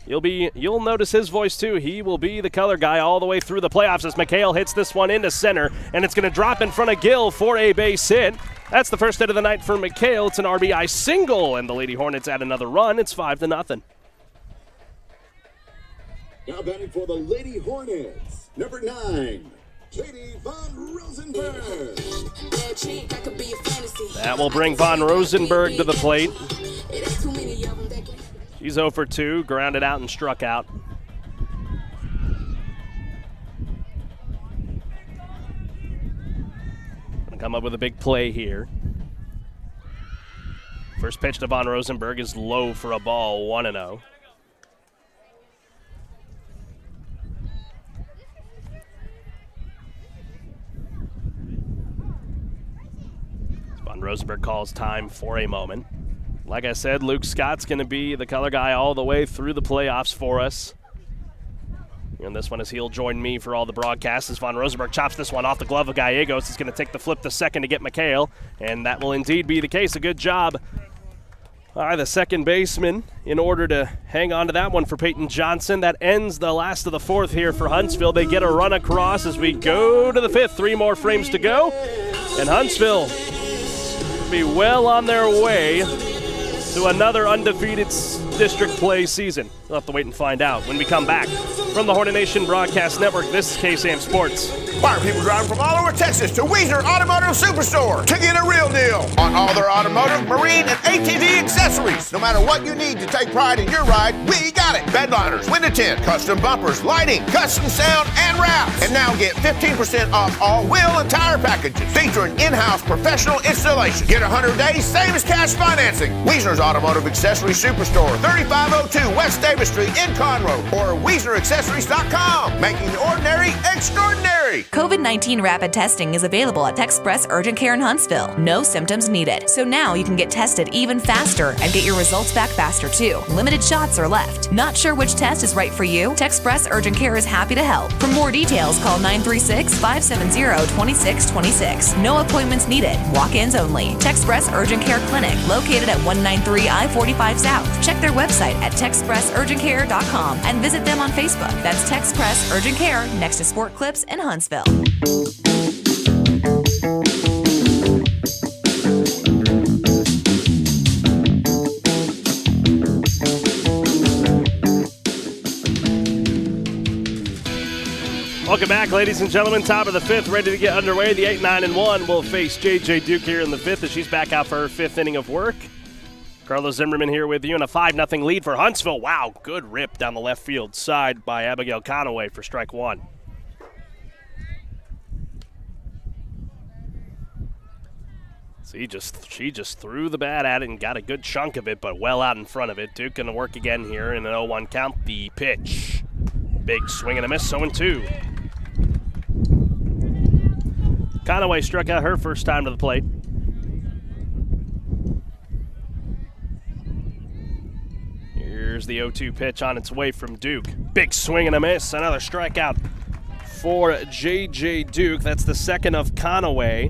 You'll notice his voice too. He will be the color guy all the way through the playoffs as McHale hits this one into center, and it's going to drop in front of Gill for a base hit. That's the first hit of the night for McHale. It's an RBI single, and the Lady Hornets add another run. It's 5-0. Now batting for the Lady Hornets, number 9, Katie Von Rosenberg. That will bring Von Rosenberg to the plate. She's 0 for 2, grounded out and struck out. Gonna come up with a big play here. First pitch to Von Rosenberg is low for a ball, 1-0. Von Rosenberg calls time for a moment. Like I said, Luke Scott's going to be the color guy all the way through the playoffs for us. And this one is he'll join me for all the broadcasts as Von Rosenberg chops this one off the glove of Gallegos. He's going to take the flip to second to get McHale, and that will indeed be the case. A good job by the second baseman in order to hang on to that one for Peyton Johnson. That ends the last of the fourth here for Huntsville. They get a run across as we go to the fifth. 3 more frames to go, and Huntsville will be well on their way to another undefeated district play season. We'll have to wait and find out when we come back. From the Hornet Nation Broadcast Network, this is KSAM Sports. Why are people driving from all over Texas to Wiesner Automotive Superstore to get a real deal on all their automotive, marine, and ATV accessories? No matter what you need to take pride in your ride, we got it. Bedliners, window tint, custom bumpers, lighting, custom sound, and wraps. And now get 15% off all wheel and tire packages featuring in-house professional installation. Get 100 days, same as cash financing. Wiesner's Automotive Accessory Superstore, 3502 West Davis Street in Conroe, or WiesnerAccessories.com, making the ordinary extraordinary. COVID-19 rapid testing is available at Texpress Urgent Care in Huntsville. No symptoms needed. So now you can get tested even faster and get your results back faster too. Limited shots are left. Not sure which test is right for you? Texpress Urgent Care is happy to help. For more details, call 936-570-2626. No appointments needed. Walk-ins only. Texpress Urgent Care Clinic, located at 193 I-45 South. Check their website at TexpressUrgentCare.com and visit them on Facebook. That's Texpress Urgent Care next to Sport Clips in Huntsville. Welcome back, ladies and gentlemen. Top of the fifth, ready to get underway. The 8-9-1 will face J.J. Duke here in the fifth as she's back out for her fifth inning of work. Carlos Zimmermann here with you, and a 5-0 lead for Huntsville. Wow, good rip down the left field side by Abigail Conaway for strike one. So she just threw the bat at it and got a good chunk of it, but well out in front of it. Duke going to work again here in an 0-1 count. The pitch. Big swing and a miss, 0-2. Conaway struck out her first time to the plate. Here's the 0-2 pitch on its way from Duke. Big swing and a miss. Another strikeout for J.J. Duke. That's the second of Conaway.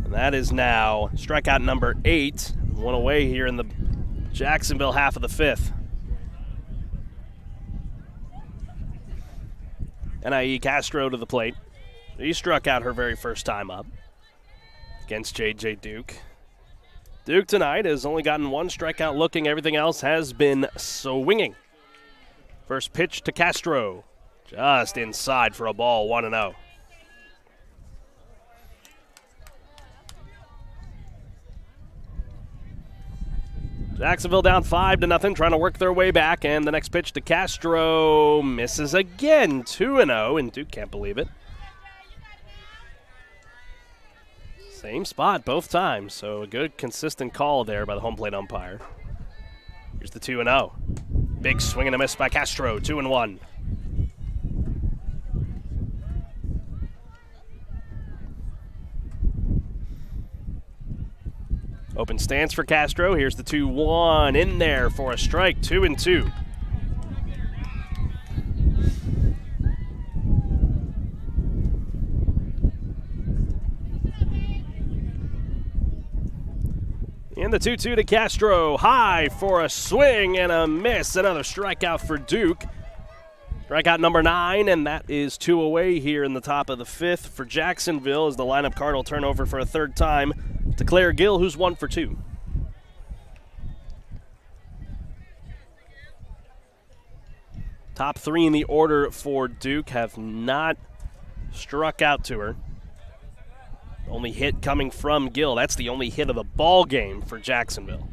And that is now strikeout number 8. One away here in the Jacksonville half of the fifth. N.I.E. Castro to the plate. He struck out her very first time up against J.J. Duke. Duke tonight has only gotten one strikeout looking. Everything else has been swinging. First pitch to Castro. Just inside for a ball, 1-0. Jacksonville down 5-0, trying to work their way back, and the next pitch to Castro misses again, 2-0, and Duke can't believe it. Same spot both times, so a good consistent call there by the home plate umpire. Here's the 2-0. Big swing and a miss by Castro, 2-1. Open stance for Castro. Here's the 2-1 in there for a strike, 2-2. And the 2-2 to Castro. High for a swing and a miss. Another strikeout for Duke. Strikeout number 9, and that is 2 away here in the top of the fifth for Jacksonville as the lineup card will turn over for a third time to Claire Gill, who's 1 for 2. Top 3 in the order for Duke have not struck out to her. Only hit coming from Gill. That's the only hit of the ball game for Jacksonville.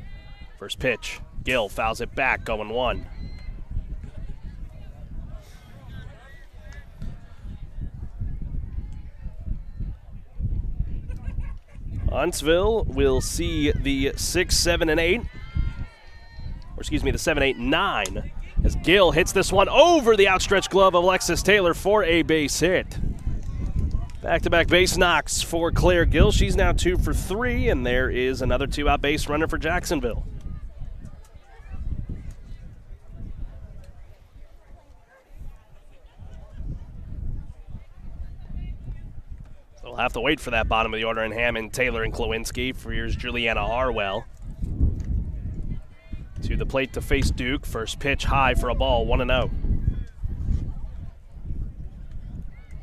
First pitch, Gill fouls it back, going 1. Huntsville will see the 6, 7, and 8. Or excuse me, the 7, 8, 9. As Gill hits this one over the outstretched glove of Alexis Taylor for a base hit. Back-to-back base knocks for Claire Gill. She's now 2 for 3, and there is another 2-out base runner for Jacksonville. So we'll have to wait for that bottom of the order in Hammond, Taylor, and Klowinski. For here's Juliana Harwell. To the plate to face Duke. First pitch high for a ball, 1-0.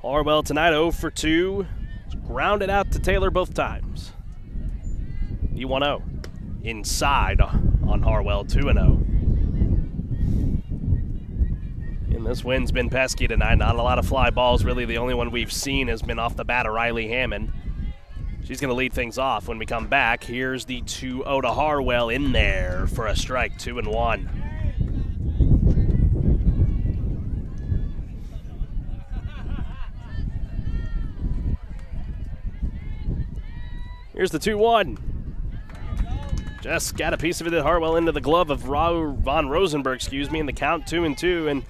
Harwell tonight 0 for 2. Grounded out to Taylor both times. The 1-0. Inside on Harwell, 2-0. And this wind's been pesky tonight. Not a lot of fly balls. Really, the only one we've seen has been off the bat of Riley Hammond. She's going to lead things off when we come back. Here's the 2-0 to Harwell in there for a strike, 2-1. Here's the 2-1. Just got a piece of it at Harwell into the glove of Von Rosenberg, and the count 2-2. And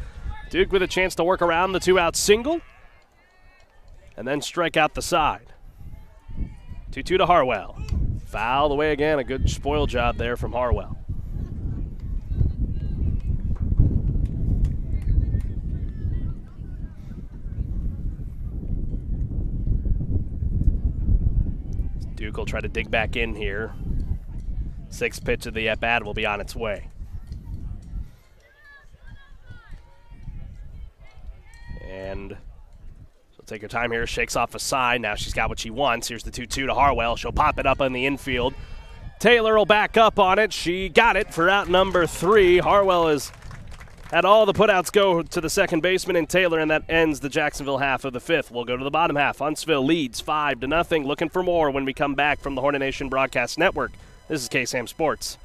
Duke with a chance to work around the 2-out single and then strike out the side. 2-2 to Harwell. Fouled away again. A good spoil job there from Harwell. Duke will try to dig back in here. Sixth pitch of the at-bat will be on its way. And she'll take her time here, shakes off a side. Now she's got what she wants. Here's the 2-2 to Harwell. She'll pop it up in the infield. Taylor will back up on it. She got it for out number 3. Harwell has had all the putouts go to the second baseman and Taylor, and that ends the Jacksonville half of the 5th. We'll go to the bottom half. Huntsville leads 5-0. Looking for more when we come back from the Hornet Nation Broadcast Network. This is KSAM Sports.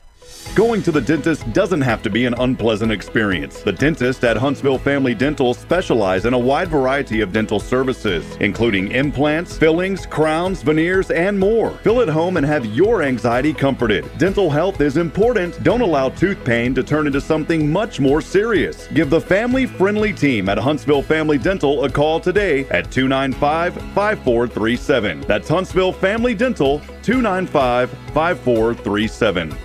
Going to the dentist doesn't have to be an unpleasant experience. The dentists at Huntsville Family Dental specialize in a wide variety of dental services, including implants, fillings, crowns, veneers, and more. Feel at home and have your anxiety comforted. Dental health is important. Don't allow tooth pain to turn into something much more serious. Give the family-friendly team at Huntsville Family Dental a call today at 295-5437. That's Huntsville Family Dental, 295-5437.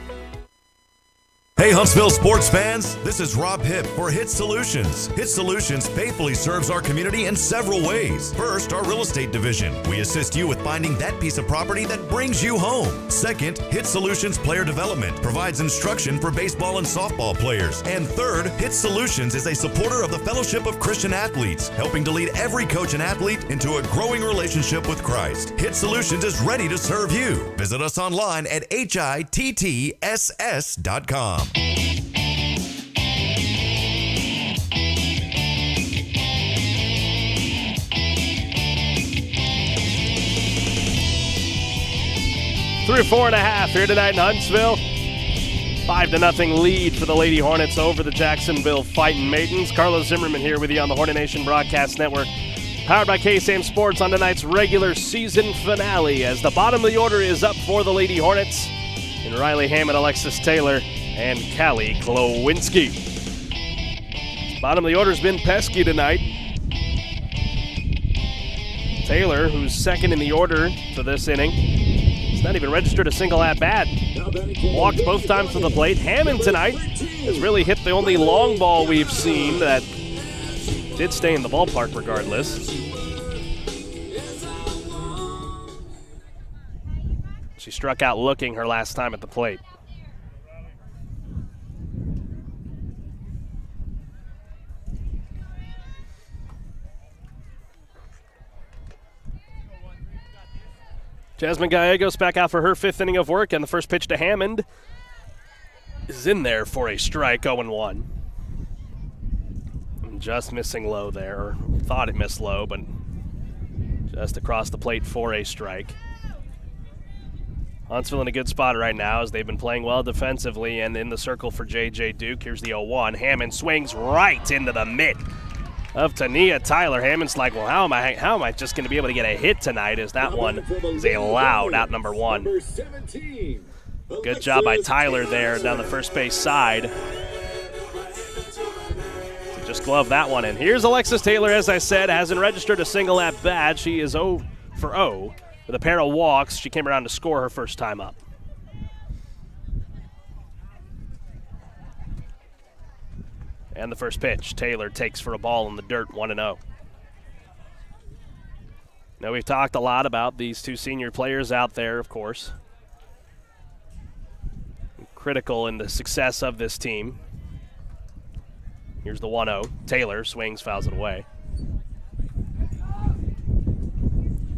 Hey Huntsville sports fans, this is Rob Hipp for HITTSS Solutions. HITTSS Solutions faithfully serves our community in several ways. First, our real estate division. We assist you with finding that piece of property that brings you home. Second, HITTSS Solutions Player Development provides instruction for baseball and softball players. And third, HITTSS Solutions is a supporter of the Fellowship of Christian Athletes, helping to lead every coach and athlete into a growing relationship with Christ. HITTSS Solutions is ready to serve you. Visit us online at HITTSS.com. 3-4.5 here tonight in Huntsville. 5-0 lead for the Lady Hornets over the Jacksonville Fighting Maidens. Carlos Zimmermann here with you on the Hornet Nation Broadcast Network. Powered by KSAM Sports on tonight's regular season finale as the bottom of the order is up for the Lady Hornets in Riley Hammond, Alexis Taylor, and Callie Klowinski. Bottom of the order's been pesky tonight. Taylor, who's second in the order for this inning, has not even registered a single at-bat. Walked both times to the plate. Hammond tonight has really hit the only long ball we've seen that did stay in the ballpark regardless. She struck out looking her last time at the plate. Jasmine Gallegos back out for her 5th inning of work, and the first pitch to Hammond is in there for a strike, 0-1. Just missing low there, or thought it missed low, but just across the plate for a strike. Huntsville in a good spot right now as they've been playing well defensively and in the circle for J.J. Duke. Here's the 0-1. Hammond swings right into the mitt of Tania Tyler. Hammond's like, well, how am I just going to be able to get a hit tonight, as that one is a loud out number 1. Good job by Tyler there down the first base side. So just glove that one in. Here's Alexis Taylor, as I said, hasn't registered a single at bat. She is 0 for 0 with a pair of walks. She came around to score her first time up. And the first pitch, Taylor takes for a ball in the dirt, 1-0. Now, we've talked a lot about these two senior players out there, of course. Critical in the success of this team. Here's the 1-0. Taylor swings, fouls it away.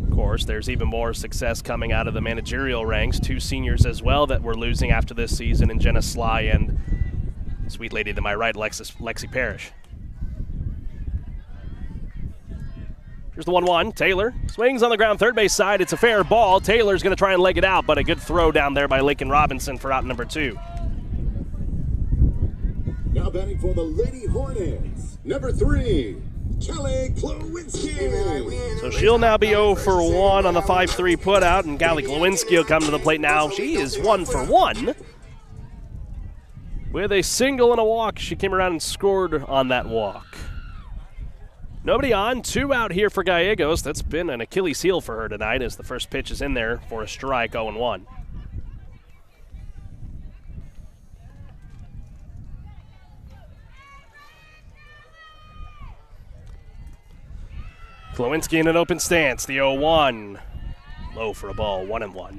Of course, there's even more success coming out of the managerial ranks. Two seniors as well that we're losing after this season in Jenna Sly and sweet lady to my right, Lexi Parrish. Here's the 1-1. Taylor swings on the ground, third base side. It's a fair ball. Taylor's going to try and leg it out, but a good throw down there by Lakin Robinson for out number 2. Now batting for the Lady Hornets, number 3, Kelly Klowinski. So she'll now be 0 for 1 on the 5-3 putout, and Kelly Klowinski will come to the plate now. She is 1 for 1. With a single and a walk, she came around and scored on that walk. Nobody on, 2 out here for Gallegos. That's been an Achilles heel for her tonight as the first pitch is in there for a strike, 0-1. Klowinski in an open stance, the 0-1. Low for a ball, 1-1.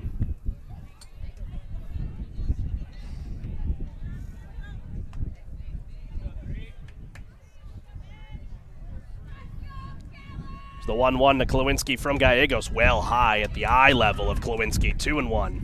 The 1-1 to Klowinski from Gallegos, well high at the eye level of Klowinski, 2-1.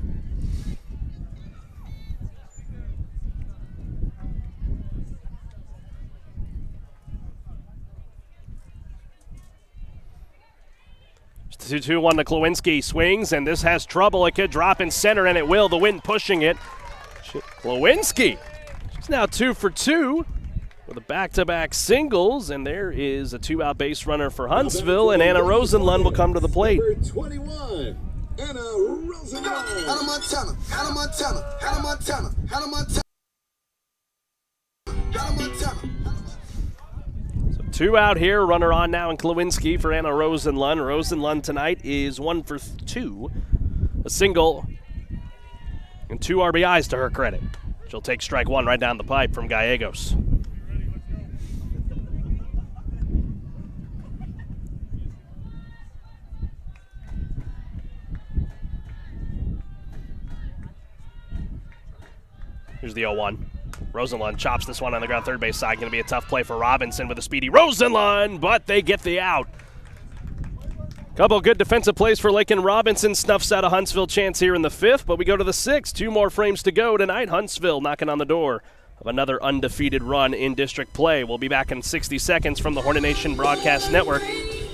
Just 2-1 to Klowinski, swings, and this has trouble. It could drop in center, and it will. The wind pushing it. Klowinski, she's now 2 for 2. With a back-to-back singles, and there is a 2-out base runner for Huntsville, and Anna Rosenlund will come to the plate. Number 21, Anna Rosenlund. Hannah Montana, Hannah Montana, Hannah Montana, Hannah Montana. Hannah Montana. So 2 out here, runner on now in Klowinski for Anna Rosenlund. Rosenlund tonight is 1 for 2, a single, and 2 RBIs to her credit. She'll take strike 1 right down the pipe from Gallegos. Here's the 0-1. Rosenlund chops this one on the ground, third base side. Going to be a tough play for Robinson with a speedy Rosenlund, but they get the out. Couple good defensive plays for Lakin Robinson. Snuffs out a Huntsville chance here in the 5th, but we go to the 6th. 2 more frames to go tonight. Huntsville knocking on the door of another undefeated run in district play. We'll be back in 60 seconds from the Hornet Nation Broadcast Network.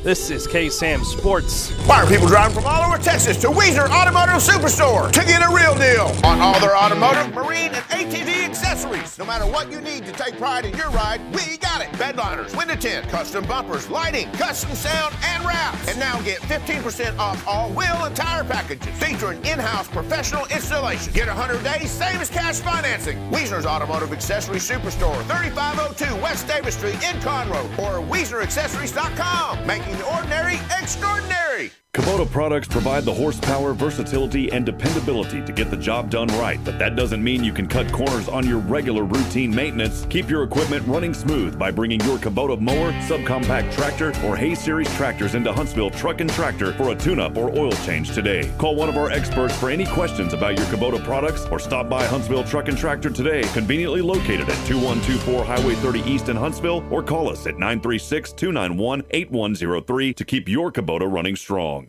This is K-Sam Sports. Why are people driving from all over Texas to Wiesner Automotive Superstore to get a real deal on all their automotive, marine, and ATV accessories? No matter what you need to take pride in your ride, we got it. Bedliners, window tint, custom bumpers, lighting, custom sound, and wraps. And now get 15% off all wheel and tire packages featuring in-house professional installation. Get 100 days, same as cash financing. Wiesner's Automotive Accessories Superstore, 3502 West Davis Street in Conroe, or WiesnerAccessories.com. Making the ordinary extraordinary. Kubota products provide the horsepower, versatility, and dependability to get the job done right. But that doesn't mean you can cut corners on your regular routine maintenance. Keep your equipment running smooth by bringing your Kubota mower, subcompact tractor, or Hay Series tractors into Huntsville Truck and Tractor for a tune-up or oil change today. Call one of our experts for any questions about your Kubota products or stop by Huntsville Truck and Tractor today, conveniently located at 2124 Highway 30 East in Huntsville, or call us at 936-291-8103 to keep your Kubota running strong.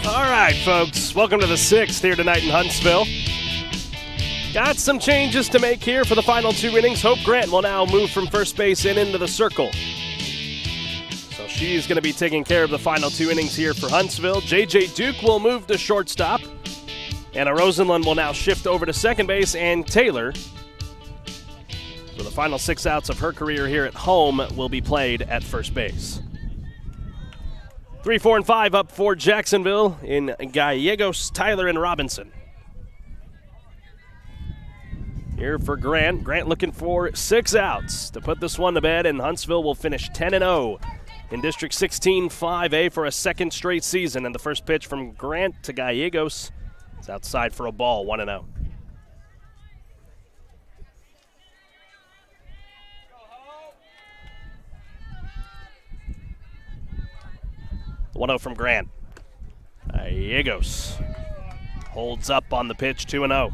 All right, folks, welcome to the 6th here tonight in Huntsville. Got some changes to make here for the final 2 innings. Hope Grant will now move from first base and into the circle. So she's going to be taking care of the final 2 innings here for Huntsville. J.J. Duke will move to shortstop. Anna Rosenlund will now shift over to second base, and Taylor, for the final 6 outs of her career here at home, will be played at first base. 3, 4, and 5 up for Jacksonville in Gallegos, Tyler, and Robinson. Here for Grant. Grant looking for 6 outs to put this one to bed, and Huntsville will finish 10-0 in District 16 5A for a second straight season. And the first pitch from Grant to Gallegos is outside for a ball, 1-0. The 1-0 from Grant. Gallegos holds up on the pitch, 2-0.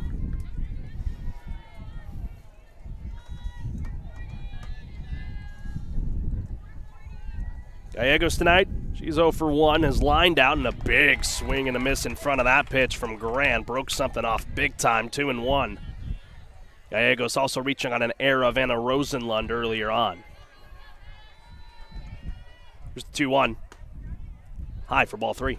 Gallegos tonight, she's 0 for 1, has lined out, and a big swing and a miss in front of that pitch from Grant. Broke something off big time, 2-1. Gallegos also reaching on an error of Anna Rosenlund earlier on. Here's the 2-1. High for ball 3.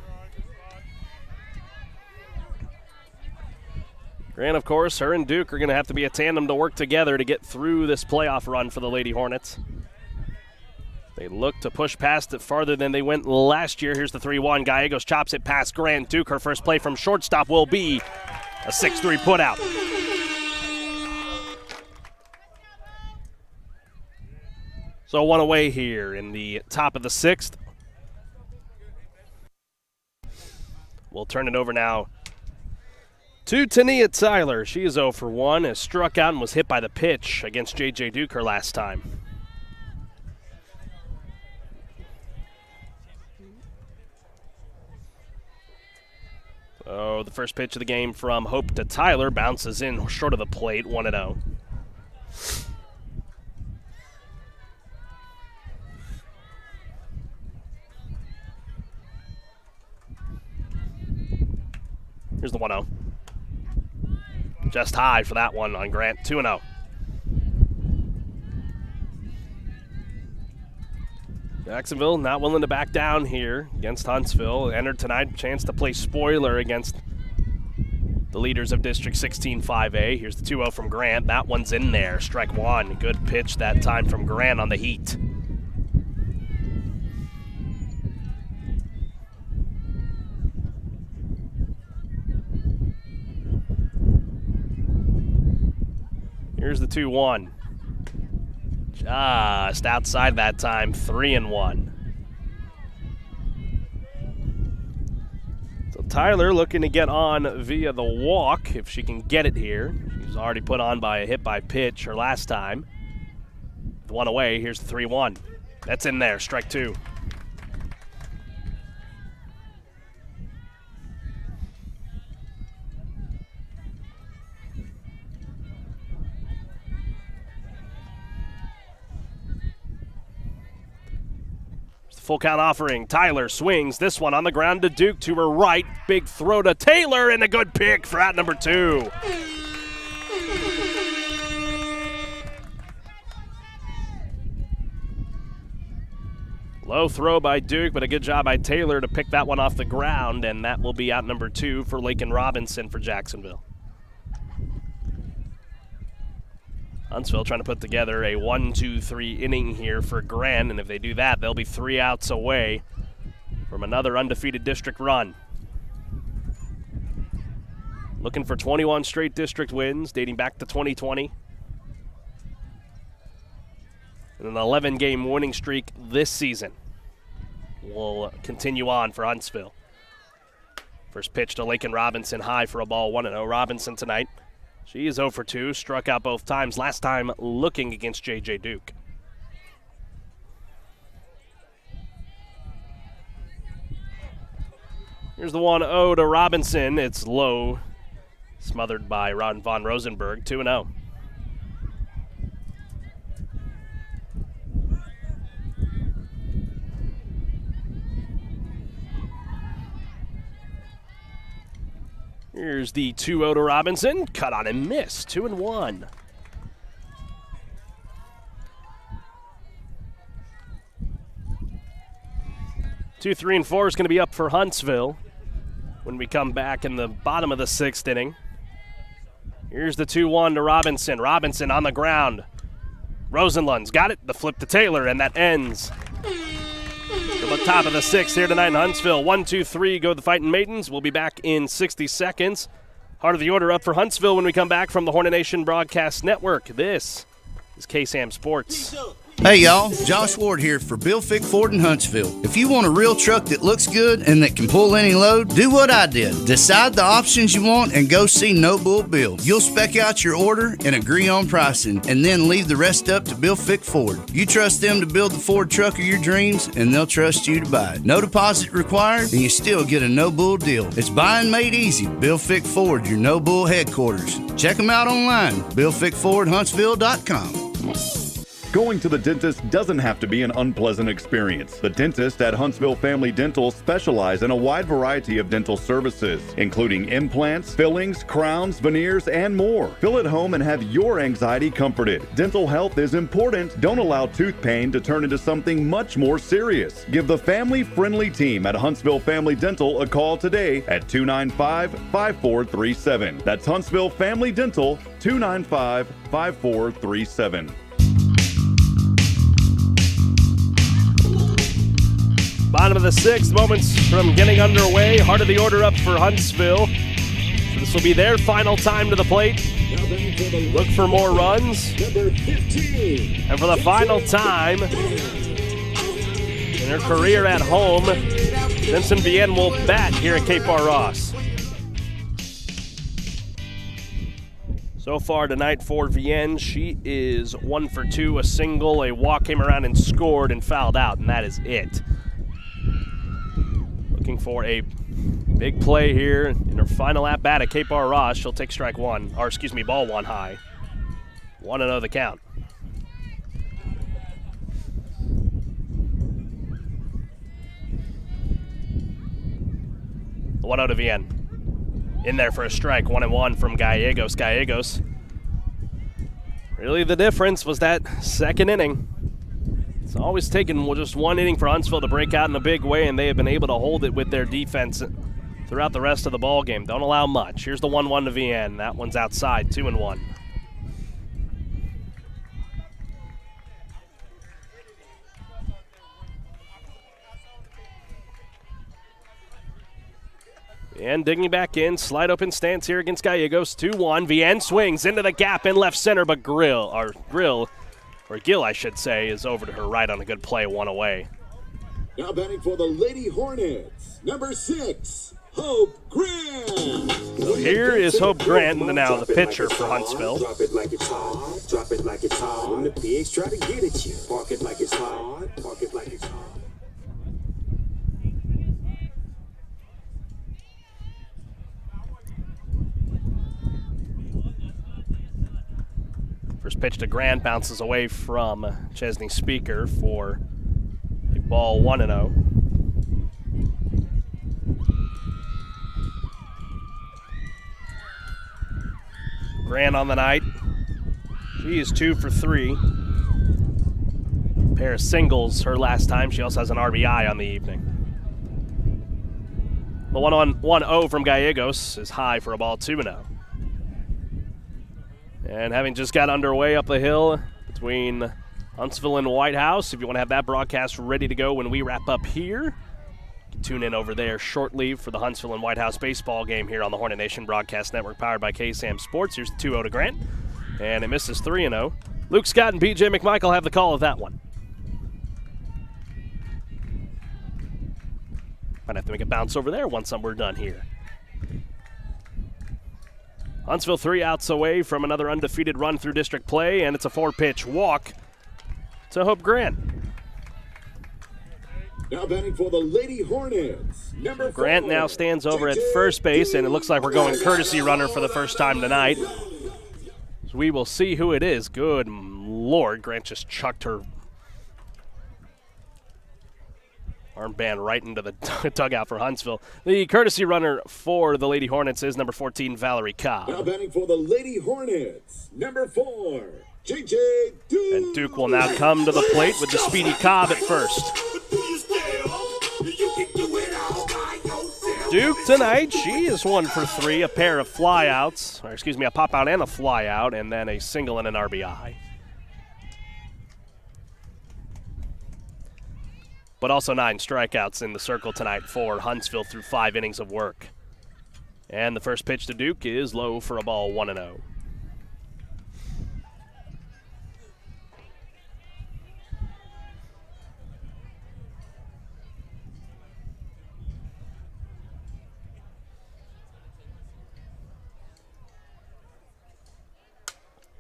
Grant, of course, her and Duke are going to have to be a tandem to work together to get through this playoff run for the Lady Hornets. They look to push past it farther than they went last year. Here's the 3-1. Gallegos chops it past Grant. Duke, her first play from shortstop will be a 6-3 putout. So 1 away here in the top of the 6th. We'll turn it over now to Tania Tyler. She is 0 for 1, has struck out and was hit by the pitch against J.J. Duke her last time. Oh, the first pitch of the game from Hope to Tyler bounces in short of the plate, 1-0. Here's the 1-0. Just high for that one on Grant, 2-0. Jacksonville not willing to back down here against Huntsville. Entered tonight, chance to play spoiler against the leaders of District 16 5A. Here's the 2-0 from Grant. That one's in there, strike 1. Good pitch that time from Grant on the heat. Here's the 2-1. Just outside that time, 3-1. So Tyler looking to get on via the walk if she can get it here. She was already put on by a hit by pitch her last time. The 1 away, here's the 3-1. That's in there, strike 2. Full count offering. Tyler swings this one on the ground to Duke to her right. Big throw to Taylor and a good pick for out number 2. Low throw by Duke, but a good job by Taylor to pick that one off the ground, and that will be out number 2 for Lakin Robinson for Jacksonville. Huntsville trying to put together a 1-2-3 inning here for Grant, and if they do that, they'll be 3 outs away from another undefeated district run. Looking for 21 straight district wins dating back to 2020. And an 11-game winning streak this season will continue on for Huntsville. First pitch to Lakin Robinson, high for a ball, 1-0. Robinson tonight. She is 0 for 2, struck out both times, last time looking against J.J. Duke. Here's the 1-0 to Robinson. It's low, smothered by Ron Von Rosenberg, 2-0. Here's the 2-0 to Robinson. Cut on and miss. 2-1. Two, 3, and 4 is going to be up for Huntsville. when we come back in the bottom of the 6th inning. Here's the 2-1 to Robinson. Robinson on the ground. Rosenlund's got it. The flip to Taylor, and that ends to the top of the 6th here tonight in Huntsville. 1-2-3 go the Fighting Maidens. We'll be back in 60 seconds. Heart of the order up for Huntsville when we come back from the Hornet Nation Broadcast Network. This is KSAM Sports. Hey y'all, Josh Ward here for Bill Fick Ford in Huntsville. If you want a real truck that looks good and that can pull any load, do what I did. Decide the options you want and go see No Bull Bill. You'll spec out your order and agree on pricing, and then leave the rest up to Bill Fick Ford. You trust them to build the Ford truck of your dreams, and they'll trust you to buy it. No deposit required, and you still get a No Bull deal. It's buying made easy. Bill Fick Ford, your No Bull headquarters. Check them out online, BillFickFordHuntsville.com. Going to the dentist doesn't have to be an unpleasant experience. The dentists at Huntsville Family Dental specialize in a wide variety of dental services, including implants, fillings, crowns, veneers, and more. Feel at home and have your anxiety comforted. Dental health is important. Don't allow tooth pain to turn into something much more serious. Give the family-friendly team at Huntsville Family Dental a call today at 295-5437. That's Huntsville Family Dental, 295-5437. Bottom of the 6th, moments from getting underway. Heart of the order up for Huntsville. So this will be their final time to the plate. Look for more runs. And for the final time in her career at home, Vincent Vienne will bat here at Cape Bar Ross. So far tonight for Vienne, she is 1 for 2, a single, a walk came around and scored and fouled out, and that is it. Looking for a big play here in her final at-bat at Cape Bar Ross. She'll take ball one high. 1-0 the count. The 1-0 to Vienne. In there for a strike, 1-1 from Gallegos. Gallegos. Really the difference was that second inning. It's always taken just one inning for Huntsville to break out in a big way, and they have been able to hold it with their defense throughout the rest of the ball game. Don't allow much. Here's the 1-1 to Vienne. That one's outside, 2-1. Vienne digging back in, slide open stance here against Gallegos, 2-1. Vienne swings into the gap in left center, but Gill, I should say, is over to her right on a good play, one away. Now batting for the Lady Hornets, number 6, Hope Grant. So here is Hope Grant, now the pitcher for Huntsville. Drop it like it's hard, drop it like it's hard. When the pigs try to get at you, park it like it's hard, park it like it's hard. First pitch to Grant bounces away from Chesney Speaker for a ball 1-0. Grant on the night. She is 2 for 3. A pair of singles her last time. She also has an RBI on the evening. The 1-0 from Gallegos is high for a ball 2-0. And having just got underway up the hill between Huntsville and White House, if you want to have that broadcast ready to go when we wrap up here, you can tune in over there shortly for the Huntsville and White House baseball game here on the Hornet Nation Broadcast Network, powered by KSAM Sports. Here's the 2-0 to Grant, and it misses 3-0. Luke Scott and BJ McMichael have the call of that one. Might have to make a bounce over there once we're done here. Huntsville 3 outs away from another undefeated run through district play, and it's a 4-pitch walk to Hope Grant. Now batting for the Lady Hornets, number 4. Grant now stands over at first base, and it looks like we're going courtesy runner for the first time tonight. So we will see who it is. Good Lord, Grant just chucked her armband right into the dugout for Huntsville. The courtesy runner for the Lady Hornets is number 14, Valerie Cobb. Now batting for the Lady Hornets, number 4, JJ Duke. And Duke will now come to the plate with the speedy Cobb at first. Duke tonight. She is 1 for 3, a pair of flyouts, or excuse me, a pop out and a flyout, and then a single and an RBI. But also 9 strikeouts in the circle tonight for Huntsville through 5 innings of work. And the first pitch to Duke is low for a ball, 1-0.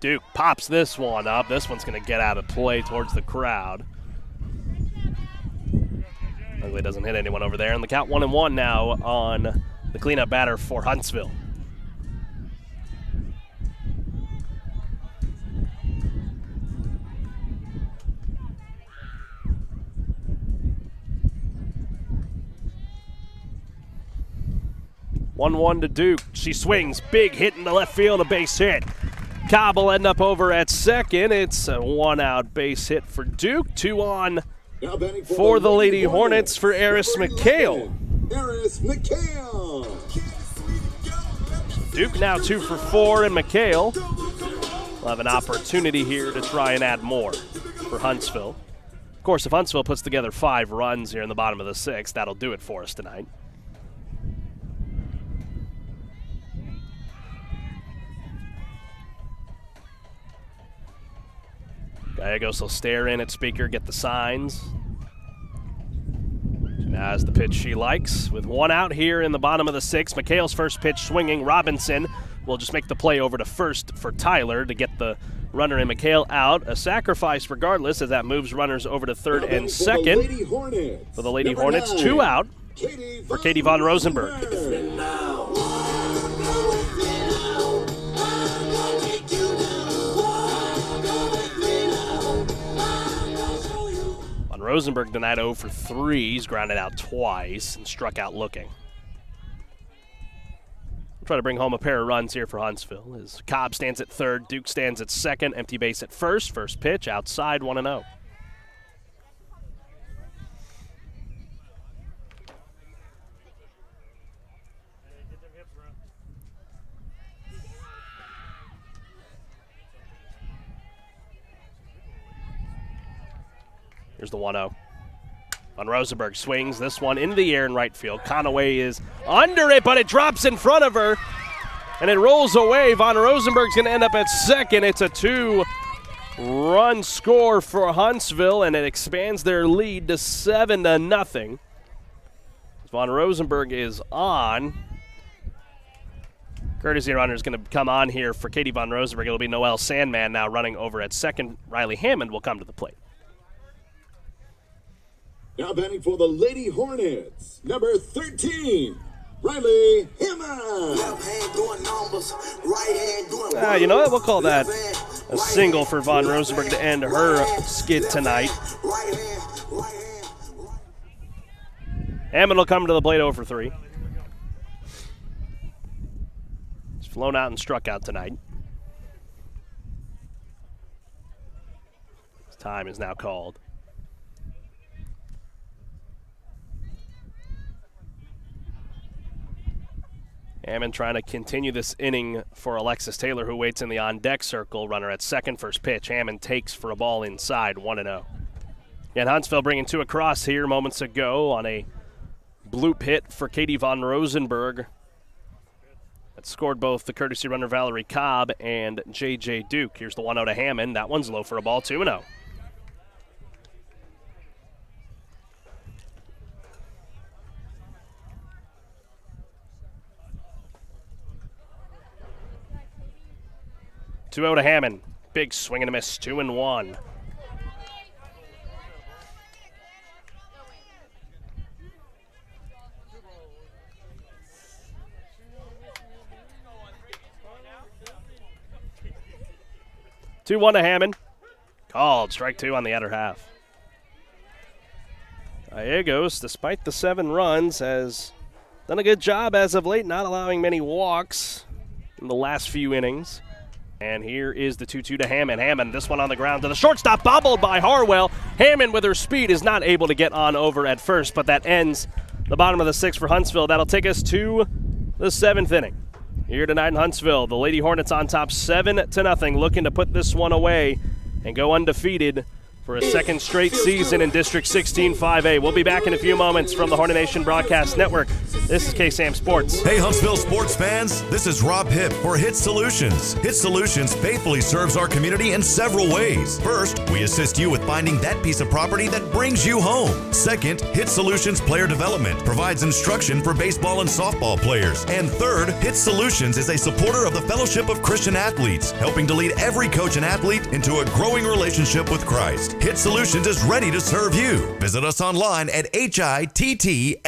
Duke pops this one up. This one's going to get out of play towards the crowd. Luckily doesn't hit anyone over there. And the count 1-1 now on the cleanup batter for Huntsville. One to Duke. She swings. Big hit in the left field, a base hit. Cobb will end up over at second. It's a 1-out base hit for Duke. 2 on for the Lady Hornets for Eris McHale. Eris McHale. Duke now 2 for 4, and McHale will have an opportunity here to try and add more for Huntsville. Of course, if Huntsville puts together 5 runs here in the bottom of the 6th, that'll do it for us tonight. Gallegos will stare in at speaker, get the signs. She now has the pitch she likes. With 1 out here in the bottom of the 6th, McHale's first pitch swinging. Robinson will just make the play over to first for Tyler to get the runner and McHale out. A sacrifice regardless, as that moves runners over to third and second. For the Lady Hornets, 2 out for Katie von Rosenberg. Rosenberg tonight 0 for 3. He's grounded out twice and struck out looking. We'll try to bring home a pair of runs here for Huntsville as Cobb stands at third, Duke stands at second, empty base at first. First pitch outside, 1-0. Here's the 1-0. Von Rosenberg swings this one into the air in right field. Conaway is under it, but it drops in front of her, and it rolls away. Von Rosenberg's going to end up at second. It's a 2-run score for Huntsville, and it expands their lead to 7-0. Von Rosenberg is on. Courtesy runner is going to come on here for Katie von Rosenberg. It'll be Noelle Sandman now running over at second. Riley Hammond will come to the plate. Now batting for the Lady Hornets, number 13, Riley Hammond. You know what? We'll call that a single for Von Rosenberg to end her skid tonight. Hammond will come to the plate 0 for 3. He's flown out and struck out tonight. His time is now called. Hammond trying to continue this inning for Alexis Taylor, who waits in the on-deck circle. Runner at second, first pitch. Hammond takes for a ball inside, 1-0. And Huntsville bringing 2 across here moments ago on a bloop hit for Katie von Rosenberg. That scored both the courtesy runner Valerie Cobb and J.J. Duke. Here's the 1-0 to Hammond. That one's low for a ball, 2-0. To Hammond. Big swing and a miss, 2-1. Two-1 to Hammond. Called, strike 2 on the outer half. Gallegos, despite the 7 runs, has done a good job as of late, not allowing many walks in the last few innings. And here is the 2-2 to Hammond. Hammond, this one on the ground to the shortstop, bobbled by Harwell. Hammond, with her speed, is not able to get on over at first, but that ends the bottom of the 6th for Huntsville. That'll take us to the 7th inning. Here tonight in Huntsville, the Lady Hornets on top 7-0, looking to put this one away and go undefeated for a second straight season in District 16 5A. We'll be back in a few moments from the Hornet Nation Broadcast Network. This is KSAM Sports. Hey, Huntsville sports fans, this is Rob Hipp for HITTSS Solutions. HITTSS Solutions faithfully serves our community in several ways. First, we assist you with finding that piece of property that brings you home. Second, HITTSS Solutions Player Development provides instruction for baseball and softball players. And third, HITTSS Solutions is a supporter of the Fellowship of Christian Athletes, helping to lead every coach and athlete into a growing relationship with Christ. HITTSS Solutions is ready to serve you. Visit us online at HITTSS.com.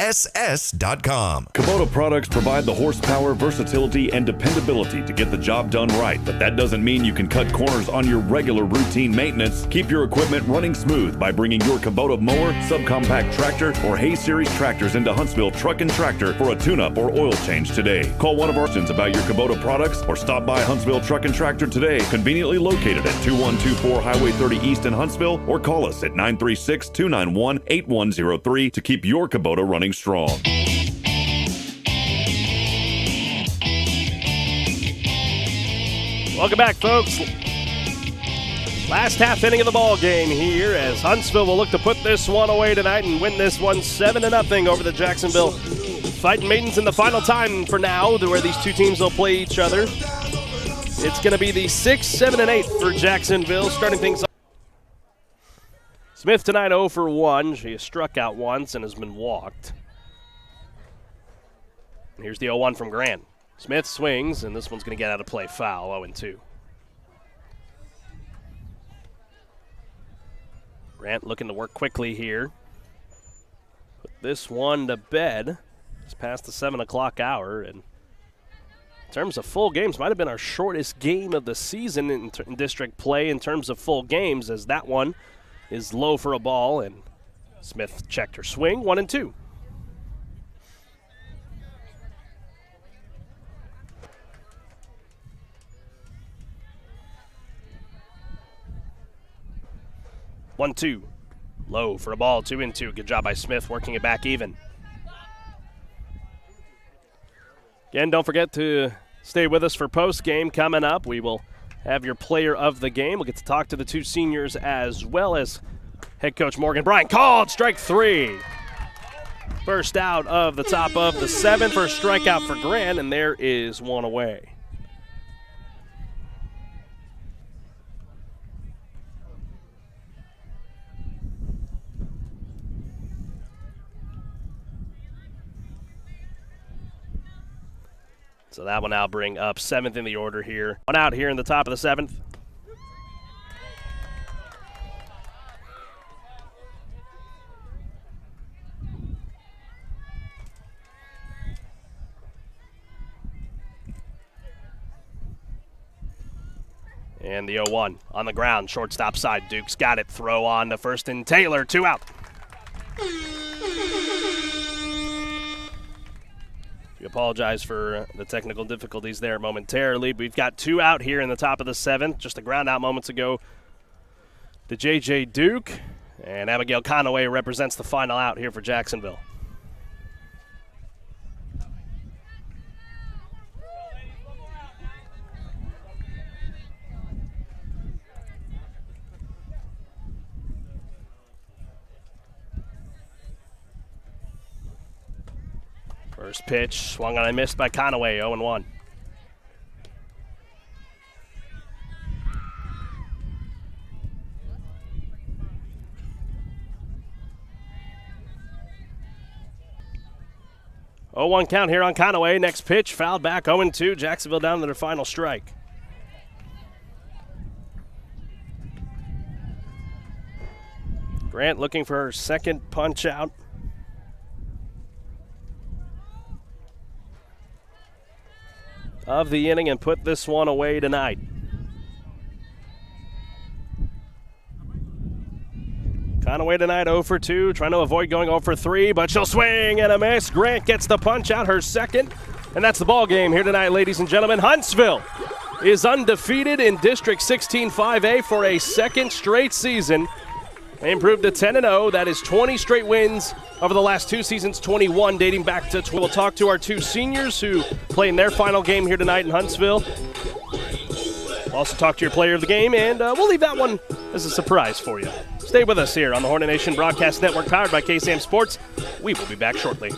Kubota products provide the horsepower, versatility, and dependability to get the job done right. But that doesn't mean you can cut corners on your regular routine maintenance. Keep your equipment running smooth by bringing your Kubota mower, subcompact tractor, or Hay Series tractors into Huntsville Truck and Tractor for a tune-up or oil change today. Call one of our agents about your Kubota products or stop by Huntsville Truck and Tractor today, conveniently located at 2124 Highway 30 East in Huntsville, or call us at 936-291-8103 to keep your Kubota running strong. Welcome back, folks. Last half inning of the ball game here as Huntsville will look to put this one away tonight and win this one 7-0 over the Jacksonville Fighting Maidens in the final time for now, where these two teams will play each other. It's going to be the 6, 7, and 8 for Jacksonville, starting things off. Smith tonight 0 for 1. She has struck out once and has been walked. And here's the 0-1 from Grant. Smith swings, and this one's going to get out of play, foul, 0-2. Grant looking to work quickly here. Put this one to bed. It's past the 7 o'clock hour, and in terms of full games, might have been our shortest game of the season in district play in terms of full games, as that one is low for a ball, and Smith checked her swing, 1-2. One, two. Low for a ball, 2-2. Good job by Smith working it back even. Again, don't forget to stay with us for post game coming up. We will have your player of the game. We'll get to talk to the two seniors as well as head coach Morgan Bryant. Called strike 3. First out of the top of the 7th. First strikeout for Grant, and there is one away. So that will now bring up 7th in the order here. One out here in the top of the 7th. And the 0-1 on the ground, shortstop side. Duke's got it. Throw on to first and Taylor, 2 out. We apologize for the technical difficulties there momentarily. We've got 2 out here in the top of the 7th. Just a ground out moments ago to J.J. Duke. And Abigail Conroe represents the final out here for Jacksonville. First pitch, swung on and missed by Conroe, 0-1. Oh, 0-1 count here on Conroe. Next pitch, fouled back, 0-2. Jacksonville down to their final strike. Grant looking for her second punch out. Of the inning and put this one away tonight. Conroe tonight 0 for 2, trying to avoid going 0 for 3, but she'll swing and a miss. Grant gets the punch out, her second, and that's the ball game here tonight, ladies and gentlemen. Huntsville is undefeated in District 16 5A for a second straight season. They improved to 10-0. That is 20 straight wins over the last 2 seasons, 21 dating back to 12. We'll talk to our 2 seniors who play in their final game here tonight in Huntsville. We'll also talk to your player of the game, and we'll leave that one as a surprise for you. Stay with us here on the Hornet Nation Broadcast Network, powered by KSAM Sports. We will be back shortly.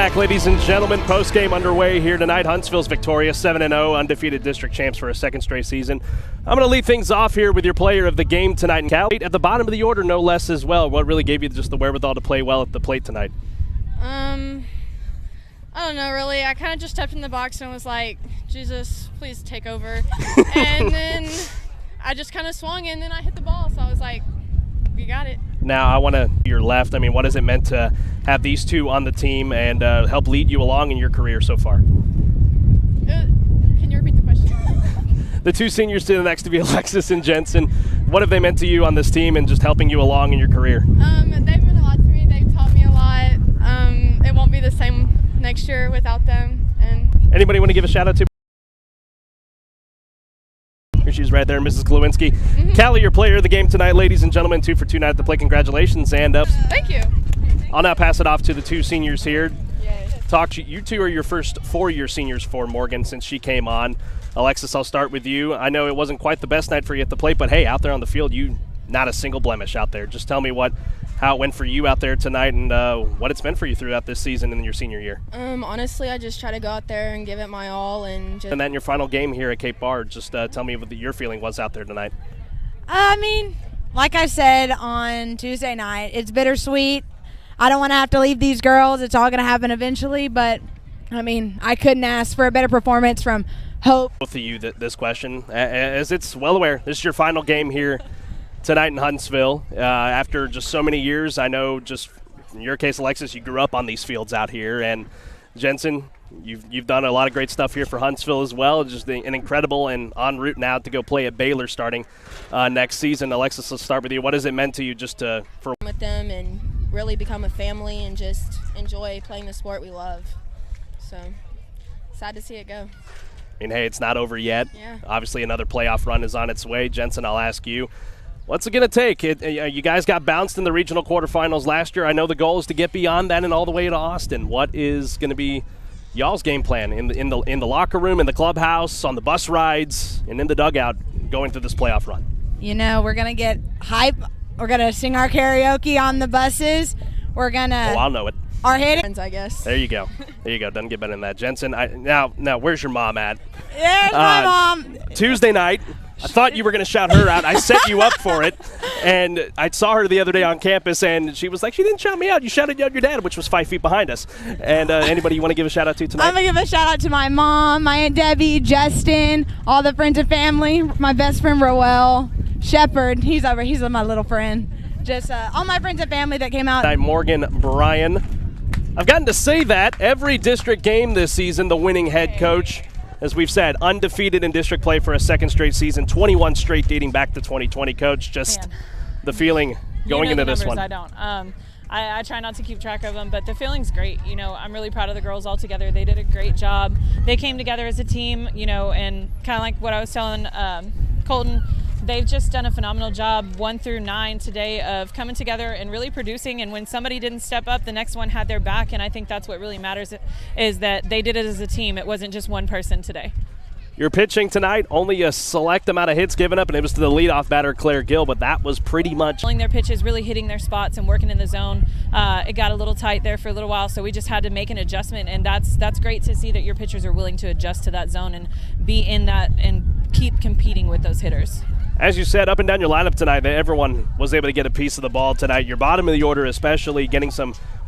back, ladies and gentlemen. Post-game underway here tonight. Huntsville's victorious, 7-0, undefeated district champs for a second straight season. I'm going to lead things off here with your player of the game tonight. And Cal, at the bottom of the order, no less as well. What really gave you just the wherewithal to play well at the plate tonight? I don't know, really. I kind of just stepped in the box and was like, Jesus, please take over. And then I just kind of swung and then I hit the ball. So I was like, you got it. Now, I want to your left. I mean, what has it meant to have these two on the team and help lead you along in your career so far? Can you repeat the question? The two seniors to the next to be Alexis and Jensen. What have they meant to you on this team and just helping you along in your career? They've meant a lot to me. They've taught me a lot. It won't be the same next year without them. And anybody want to give a shout out to? Here she's right there, Mrs. Glowinski. Callie, your player of the game tonight, ladies and gentlemen. 2 for 2 night at the plate. Congratulations. And thank you. I'll now pass it off to the two seniors here. Talk to you two are your first 4-year seniors for Morgan since she came on. Alexis, I'll start with you. I know it wasn't quite the best night for you at the plate, but hey, out there on the field, you not a single blemish out there. Just tell me how it went for you out there tonight and what it's been for you throughout this season and your senior year. Honestly, I just try to go out there and give it my all. And then in your final game here at Cape Bard, just tell me what your feeling was out there tonight. I mean, like I said on Tuesday night, it's bittersweet. I don't want to have to leave these girls. It's all going to happen eventually, but, I mean, I couldn't ask for a better performance from Hope. Both of you, this question, as it's well aware, this is your final game here tonight in Huntsville. After just so many years, I know just in your case, Alexis, you grew up on these fields out here, and Jensen, you've done a lot of great stuff here for Huntsville as well. Just an incredible and en route now to go play at Baylor starting next season. Alexis, let's start with you. What has it meant to you just for with them and really become a family and just enjoy playing the sport we love? So sad to see it go. I mean, hey, it's not over yet. Yeah. Obviously, another playoff run is on its way. Jensen, I'll ask you, what's it going to take? You guys got bounced in the regional quarterfinals last year. I know the goal is to get beyond that and all the way to Austin. What is going to be y'all's game plan in the locker room, in the clubhouse, on the bus rides, and in the dugout going through this playoff run? You know, we're going to get hype. We're going to sing our karaoke on the buses. We're going to... Oh, I'll know it. Our hit, I guess. There you go. Doesn't get better than that. Jensen, now, where's your mom at? There's my mom. Tuesday night, I thought you were going to shout her out. I set you up for it, and I saw her the other day on campus, and she was like, she didn't shout me out. You shouted out your dad, which was 5 feet behind us. And anybody you want to give a shout out to tonight? I'm going to give a shout out to my mom, my Aunt Debbie, Justin, all the friends and family, my best friend, Roel, Shepard. He's my little friend. Just all my friends and family that came out. Morgan Bryan. I've gotten to say that every district game this season, the winning head coach, as we've said, undefeated in district play for a second straight season, 21 straight dating back to 2020. Coach, just the feeling going into this one. I don't. I try not to keep track of them, but the feeling's great. You know, I'm really proud of the girls all together. They did a great job. They came together as a team, you know, and kind of like what I was telling Colton, they've just done a phenomenal job 1 through 9 today of coming together and really producing. And when somebody didn't step up, the next one had their back. And I think that's what really matters, is that they did it as a team. It wasn't just one person today. You're pitching tonight, only a select amount of hits given up, and it was to the leadoff batter, Claire Gill, but that was pretty much their pitches, really hitting their spots and working in the zone. It got a little tight there for a little while, so we just had to make an adjustment, and that's great to see that your pitchers are willing to adjust to that zone and be in that and keep competing with those hitters. As you said, up and down your lineup tonight, everyone was able to get a piece of the ball tonight. Your bottom of the order especially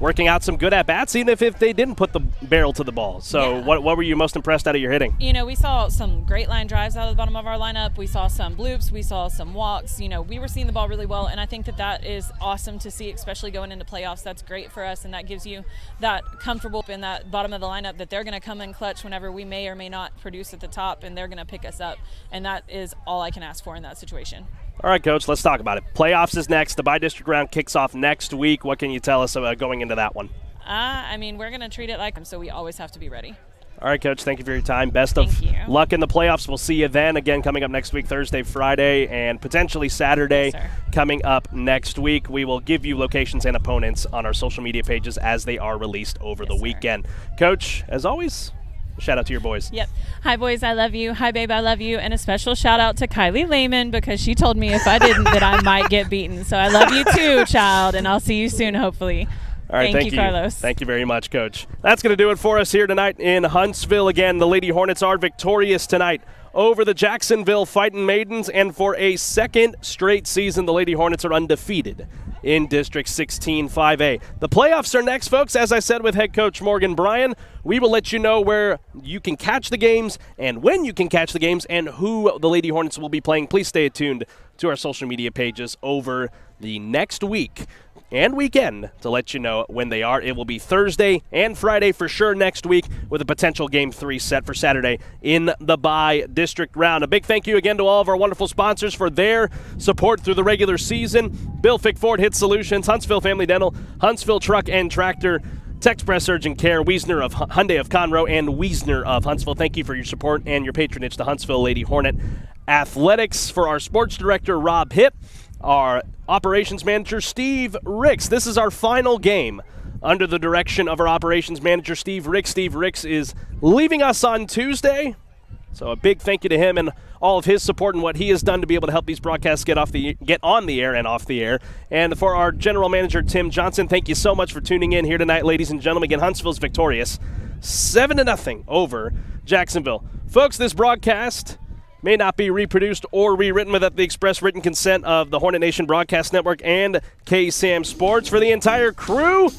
working out some good at-bats, even if they didn't put the barrel to the ball. So what were you most impressed out of your hitting? You know, we saw some great line drives out of the bottom of our lineup. We saw some bloops. We saw some walks. You know, we were seeing the ball really well, and I think that is awesome to see, especially going into playoffs. That's great for us, and that gives you that comfortable in that bottom of the lineup that they're going to come in clutch whenever we may or may not produce at the top, and they're going to pick us up. And that is all I can ask for in that situation. All right, Coach, let's talk about it. Playoffs is next. The by-district round kicks off next week. What can you tell us about going into that one? I mean, we're going to treat it like them, so we always have to be ready. All right, Coach, thank you for your time. Best of luck in the playoffs. We'll see you then. Again, coming up next week, Thursday, Friday, and potentially Saturday coming up next week. We will give you locations and opponents on our social media pages as they are released over the weekend. Coach, as always, shout out to your boys. Yep. Hi, boys. I love you. Hi, babe. I love you. And a special shout out to Kylie Lehman, because she told me if I didn't that I might get beaten. So I love you too, child. And I'll see you soon, hopefully. All right, Thank you, Carlos. Thank you very much, Coach. That's going to do it for us here tonight in Huntsville. Again, the Lady Hornets are victorious tonight over the Jacksonville Fightin' Maidens, and for a second straight season, the Lady Hornets are undefeated in District 16 5A. The playoffs are next, folks. As I said with head coach Morgan Bryan, we will let you know where you can catch the games and when you can catch the games and who the Lady Hornets will be playing. Please stay tuned to our social media pages over the next week and weekend to let you know when they are. It will be Thursday and Friday for sure next week, with a potential Game 3 set for Saturday in the bye district round. A big thank you again to all of our wonderful sponsors for their support through the regular season. Bill Fick Ford, HITTSS Solutions, Huntsville Family Dental, Huntsville Truck and Tractor, Texpress Urgent Care, Wiesner of Hyundai of Conroe, and Wiesner of Huntsville. Thank you for your support and your patronage to Huntsville Lady Hornet Athletics. For our sports director, Rob Hipp, our operations manager, Steve Ricks. This is our final game under the direction of our operations manager, Steve Ricks. Steve Ricks is leaving us on Tuesday, so a big thank you to him and all of his support and what he has done to be able to help these broadcasts get on the air and off the air. And for our general manager, Tim Johnson, thank you so much for tuning in here tonight, ladies and gentlemen. Again, Huntsville's victorious 7-0 over Jacksonville. Folks, this broadcast may not be reproduced or rewritten without the express written consent of the Hornet Nation Broadcast Network and KSAM Sports. For the entire crew,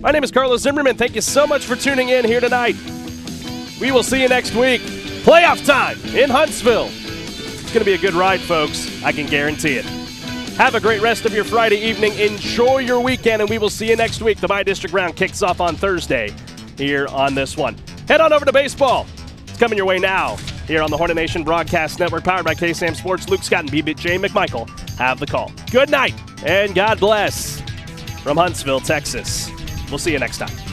my name is Carlos Zimmermann. Thank you so much for tuning in here tonight. We will see you next week. Playoff time in Huntsville. It's going to be a good ride, folks. I can guarantee it. Have a great rest of your Friday evening. Enjoy your weekend, and we will see you next week. The Bi-District Round kicks off on Thursday here on this one. Head on over to baseball. It's coming your way now here on the Hornet Nation Broadcast Network, powered by KSAM Sports. Luke Scott and BJ McMichael have the call. Good night, and God bless from Huntsville, Texas. We'll see you next time.